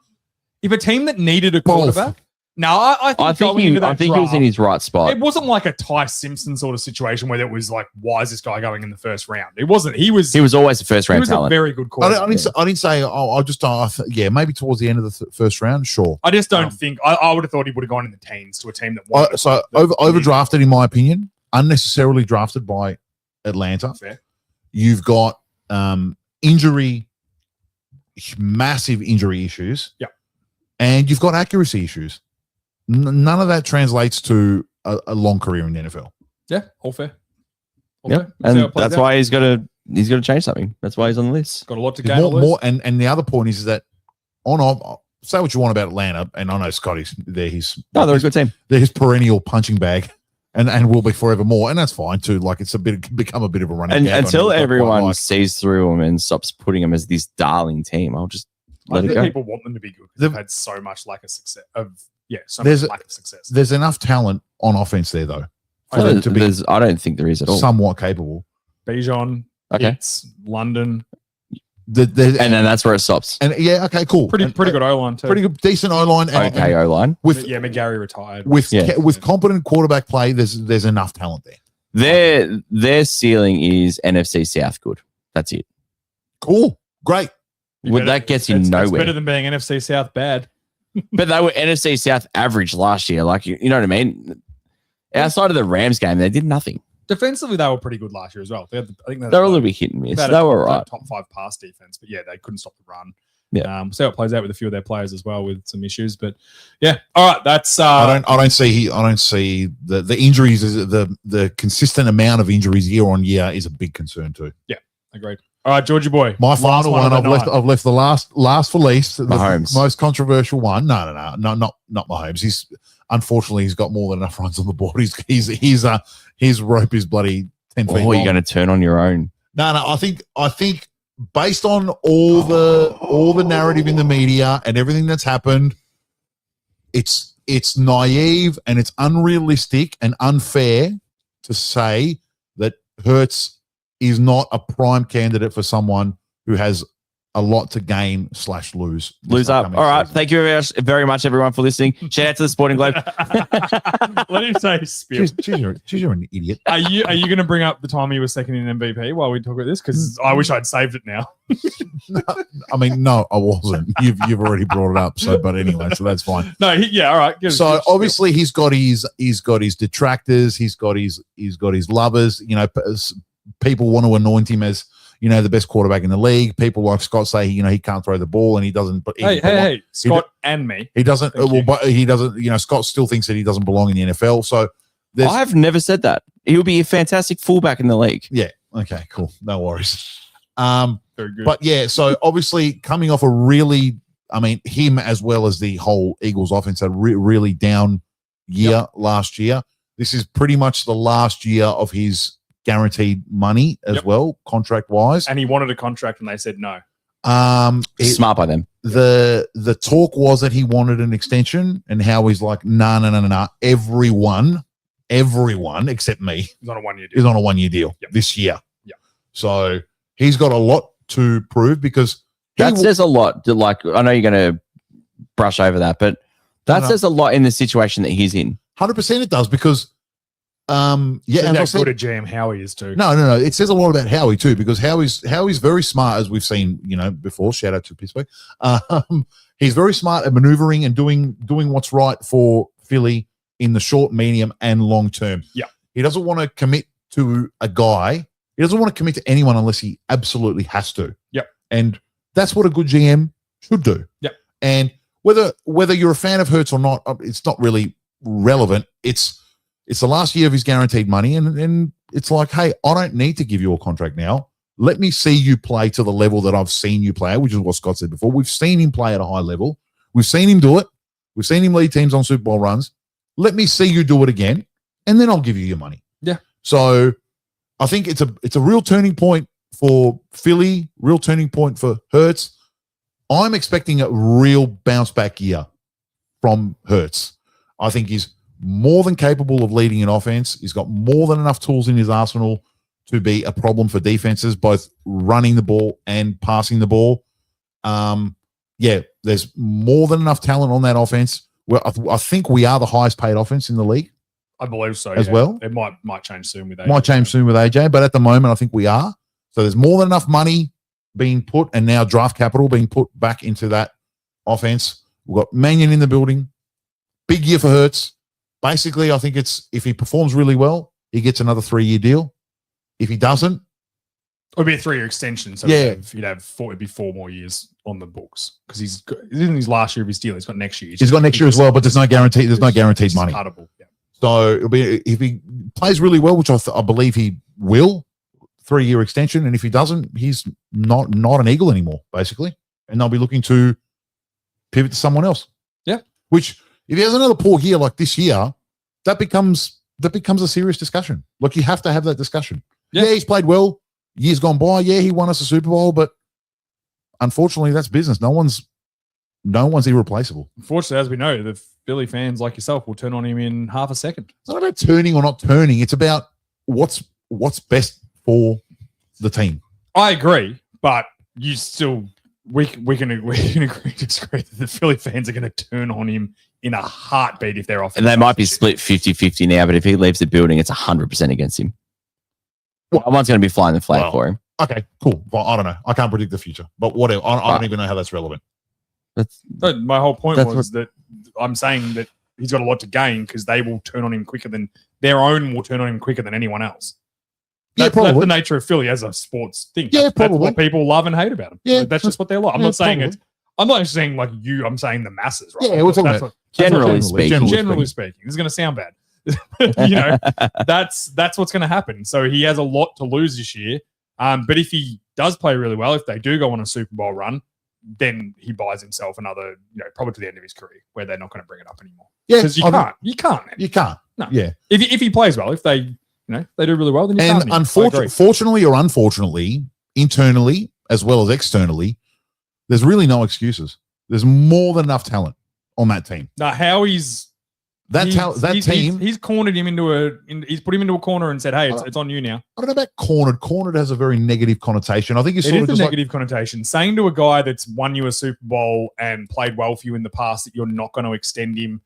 If a team that needed a quarterback. No, I think he was in his right spot. It wasn't like a Ty Simpson sort of situation where it was like, why is this guy going in the first round? It wasn't. He was always a first round talent. A very good quarterback. I didn't say, maybe towards the end of the first round, sure. I just don't think, I would have thought he would have gone in the teens to a team that won. So overdrafted, in my opinion, unnecessarily drafted by Atlanta. Fair. You've got massive injury issues. Yeah. And you've got accuracy issues. None of that translates to a long career in the NFL. Yeah, all fair. And that's why he's got to change something. That's why he's on the list. Got a lot to gain. More, and the other point is that say what you want about Atlanta, and I know Scotty's they're a good team. They're his perennial punching bag, and will be forevermore, and that's fine too. Like it's become a bit of a running gag until everyone sees through him and stops putting him as this darling team. I'll just let it go. People want them to be good. They've had so much lack of success. Lack of success. There's enough talent on offense there, though. I don't think there is at all. Somewhat capable. Bijan, it's London. And then that's where it stops. And okay, cool. Pretty good O-line too. Pretty good, decent O-line. Okay, O-line. McGarry retired. With competent quarterback play, there's enough talent there. Their ceiling is NFC South good. That's it. Cool. Great. That gets you nowhere. It's better than being NFC South bad. But they were NFC South average last year. Like, you know what I mean? Outside of the Rams game, they did nothing. Defensively, they were pretty good last year as well. I think they were a little bit hit and miss. They were right. Top 5 pass defense, but they couldn't stop the run. Yeah. We'll see how it plays out with a few of their players as well with some issues. But all right. That's I don't see the injuries. The consistent amount of injuries year on year is a big concern too. Yeah, agreed. All right, Georgie boy. My final one. I've left the last for least. Mahomes. The most controversial one. No, not Mahomes. He's got more than enough runs on the board. His rope is bloody 10 feet long. You're going to turn on your own. No. I think based on all the narrative in the media and everything that's happened, it's naive and it's unrealistic and unfair to say that Hurts is not a prime candidate for someone who has a lot to gain / lose. Lose up. All right. Season. Thank you very much, everyone, for listening. Shout out to the Sporting Globe. Let him say spiel. You're an idiot. Are you going to bring up the time he was second in MVP while we talk about this? Because I wish I'd saved it now. No, I wasn't. You've already brought it up. But anyway, so that's fine. No, all right. Obviously he's got his detractors. He's got his lovers. People want to anoint him as the best quarterback in the league. People like Scott say, he can't throw the ball and he doesn't. But hey, Scott and me. He doesn't. But he doesn't. Scott still thinks that he doesn't belong in the NFL. So I've never said that. He'll be a fantastic fullback in the league. Yeah. Okay. Cool. No worries. Very good. But yeah, so obviously coming off a really, him as well as the whole Eagles offense had really down year last year. This is pretty much the last year of his guaranteed money as well, contract wise. And he wanted a contract and they said no. Smart by them. The talk was that he wanted an extension, and Howie's like, no. Everyone except me is on a 1 year deal. Is on a 1 year deal this year. Yeah. So he's got a lot to prove because that says a lot. I know you're going to brush over that, but that says a lot in the situation that he's in. 100% it does because, and that's good at GM Howie is too. No. It says a lot about Howie too because Howie's very smart, as we've seen, before. Shout out to Pittsburgh. He's very smart at maneuvering and doing what's right for Philly in the short, medium, and long term. Yeah, he doesn't want to commit to a guy. He doesn't want to commit to anyone unless he absolutely has to. Yep. And that's what a good GM should do. Yep. And whether you're a fan of Hurts or not, it's not really relevant. It's the last year of his guaranteed money, and it's like, hey, I don't need to give you a contract now. Let me see you play to the level that I've seen you play, which is what Scott said before. We've seen him play at a high level. We've seen him do it. We've seen him lead teams on Super Bowl runs. Let me see you do it again, and then I'll give you your money. Yeah. So I think it's a real turning point for Philly, real turning point for Hurts. I'm expecting a real bounce back year from Hurts. I think he's more than capable of leading an offense. He's got more than enough tools in his arsenal to be a problem for defenses, both running the ball and passing the ball. There's more than enough talent on that offense. Well, I think we are the highest paid offense in the league. I believe so. As well. It might change soon with AJ. Might change soon with AJ, but at the moment, I think we are. So there's more than enough money being put and now draft capital being put back into that offense. We've got Mannion in the building. Big year for Hurts. Basically, I think it's if he performs really well, he gets another 3-year deal. If he doesn't, it would be a 3-year extension. So it'd be 4 more years on the books because he's in his last year of his deal. He's got next year. He's got next year as well, but there's no guarantee. There's no guaranteed money. Cuttable, yeah. So it'll be if he plays really well, which I believe he will, 3-year extension. And if he doesn't, he's not an Eagle anymore, basically. And they'll be looking to pivot to someone else. Yeah. Which if he has another poor year like this year, that becomes a serious discussion. Like you have to have that discussion. Yeah, he's played well. Years gone by. Yeah, he won us a Super Bowl, but unfortunately, that's business. No one's irreplaceable. Unfortunately, as we know, the Philly fans like yourself will turn on him in half a second. It's not about turning or not turning. It's about what's best for the team. I agree, but you still we can agree to disagree that the Philly fans are going to turn on him in a heartbeat if they're off. And they might be split 50-50 now, but if he leaves the building, it's 100% against him. Well, one's going to be flying the flag for him. Okay, cool. Well, I don't know. I can't predict the future, but whatever. I don't even know how that's relevant. My whole point was that I'm saying that he's got a lot to gain because they will turn on him quicker than their own will turn on him quicker than anyone else. That's the nature of Philly as a sports thing. Yeah, that's what people love and hate about him. Yeah, that's just what they like. I'm not saying it. I'm not saying like you. I'm saying the masses. Right? Yeah, we're talking about generally speaking. Generally speaking, this is going to sound bad. That's what's going to happen. So he has a lot to lose this year. But if he does play really well, if they do go on a Super Bowl run, then he buys himself another, probably to the end of his career, where they're not going to bring it up anymore. Yeah, because you can't. Man. You can't. No. Yeah. If he plays well, if they they do really well, then you can't. And fortunately or unfortunately, internally as well as externally, there's really no excuses. There's more than enough talent on that team. Now, Howie's team. He's cornered him he's put him into a corner and said, "Hey, it's on you now." I don't know about cornered. Cornered has a very negative connotation. I think it's a negative connotation. Saying to a guy that's won you a Super Bowl and played well for you in the past that you're not going to extend him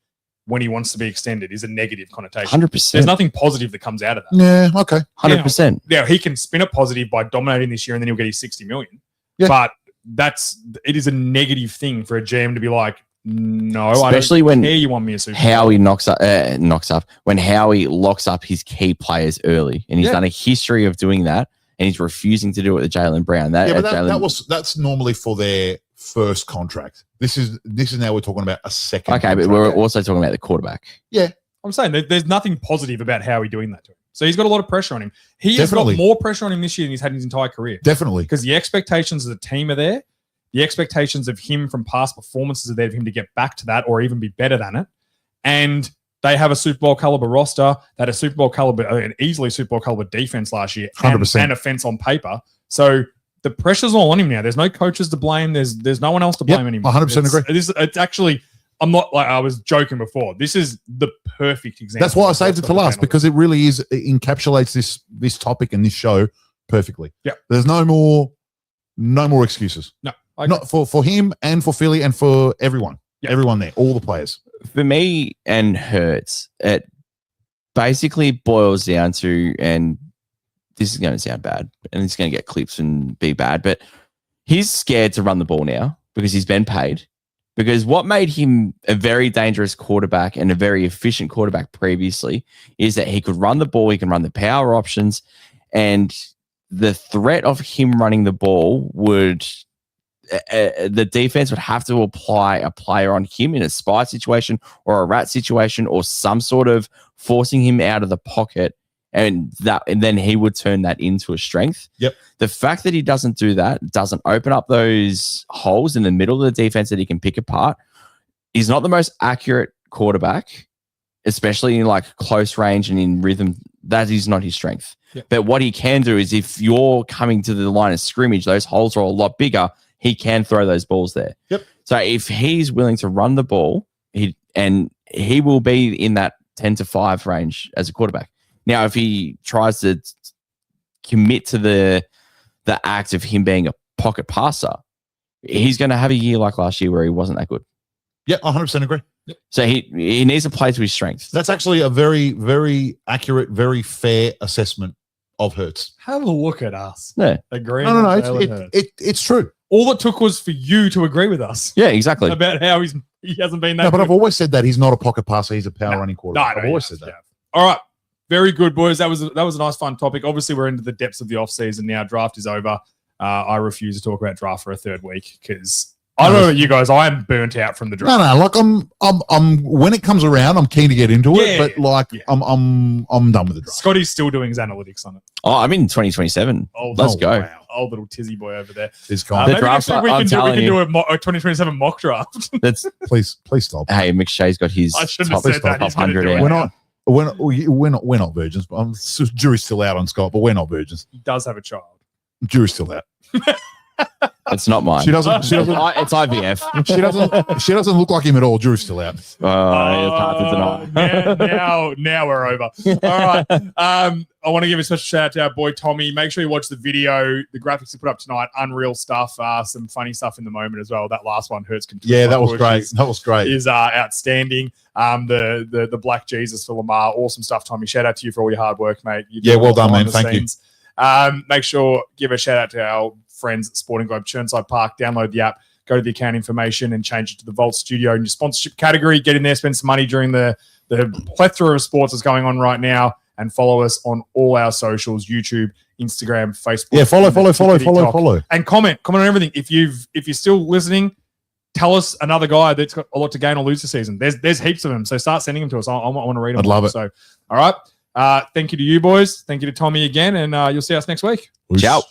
when he wants to be extended is a negative connotation. 100%. There's nothing positive that comes out of that. Yeah. Okay. 100%. Yeah. He can spin it positive by dominating this year and then he'll get his $60 million. Yeah. But it is a negative thing for a GM to be like, no, especially I don't when care you want me a Super Bowl. Howie when Howie locks up his key players early, and he's done a history of doing that. and he's refusing to do it with Jalen Brown. That's normally for their first contract. This is now we're talking about a second. Okay, but we're also talking about the quarterback. Yeah, I'm saying there's nothing positive about how he's doing that to him. So he's got a lot of pressure on him. He has got more pressure on him this year than he's had in his entire career. Definitely. Because the expectations of the team are there. The expectations of him from past performances are there for him to get back to that or even be better than it. And they have a Super Bowl caliber roster. They had a Super Bowl caliber, an easily Super Bowl caliber defense last year. 100%. And offense on paper. So the pressure's all on him now. There's no coaches to blame. There's no one else to blame anymore. 100% agree. It's actually... I'm not like I was joking before. This is the perfect example. That's why I saved it to last because it really is encapsulates this topic and this show perfectly. Yeah. There's no more excuses. No. Not for him and for Philly and for everyone. Yep. Everyone there, all the players. For me and Hurts, it basically boils down to, and this is going to sound bad and it's going to get clips and be bad, but he's scared to run the ball now because he's been paid. Because what made him a very dangerous quarterback and a very efficient quarterback previously is that he could run the ball, he can run the power options, and the threat of him running the ball would the defense would have to apply a player on him in a spy situation or a rat situation or some sort of forcing him out of the pocket, and then he would turn that into a strength. Yep. The fact that he doesn't do that, doesn't open up those holes in the middle of the defense that he can pick apart. He's not the most accurate quarterback, especially in like close range and in rhythm. That is not his strength. Yep. But what he can do is if you're coming to the line of scrimmage, those holes are a lot bigger. He can throw those balls there. Yep. So if he's willing to run the ball, he will be in that 10-5 range as a quarterback. Now, if he tries to commit to the act of him being a pocket passer, he's going to have a year like last year where he wasn't that good. Yeah, 100% agree. Yep. So he needs to play to his strengths. That's actually a very, very accurate, very fair assessment of Hurts. Have a look at us. Yeah. Agreeing. No, it's true. All it took was for you to agree with us. Yeah, exactly. About how he hasn't been that No, but good. I've always said that he's not a pocket passer. He's a power running quarterback. I've always said that. Yeah. All right. Very good, boys. That was a nice, fun topic. Obviously, we're into the depths of the offseason now. Draft is over. I refuse to talk about draft for a third week because I don't know about you guys. I'm burnt out from the draft. No. Like I'm when it comes around, I'm keen to get into it, but I'm done with the draft. Scotty's still doing his analytics on it. Oh, I'm in 2027. Let's go. Wow. Old little tizzy boy over there. He's gone. Maybe next week we can do a 2027 mock draft. That's please stop. Hey, McShay's got his top 100. We're not virgins, but jury's still out on Scott, but we're not virgins. He does have a child. Jury's still out. It's not mine. She doesn't. It's IVF. She doesn't look like him at all. Jury's still out. It's hard to deny. Now we're over. All right. I want to give a special shout out to our boy Tommy. Make sure you watch the video. The graphics he put up tonight, unreal stuff. Some funny stuff in the moment as well. That last one hurts. Yeah, that was great. That was great. Is outstanding. The Black Jesus for Lamar, awesome stuff, Tommy. Shout out to you for all your hard work, mate. Well done, man. Thank you. Make sure give a shout out to our friends at Sporting Globe Churnside Park. Download the app, go to the account information and change it to the Vault Studio in your sponsorship category. Get in there, spend some money during the plethora of sports that's going on right now, and follow us on all our socials: YouTube, Instagram, Facebook. Yeah, follow, and comment on everything. If you're still listening, tell us another guy that's got a lot to gain or lose this season. There's heaps of them, so start sending them to us. I want to read them. I'd love it. So, all right. Thank you to you boys. Thank you to Tommy again, and you'll see us next week. Ciao.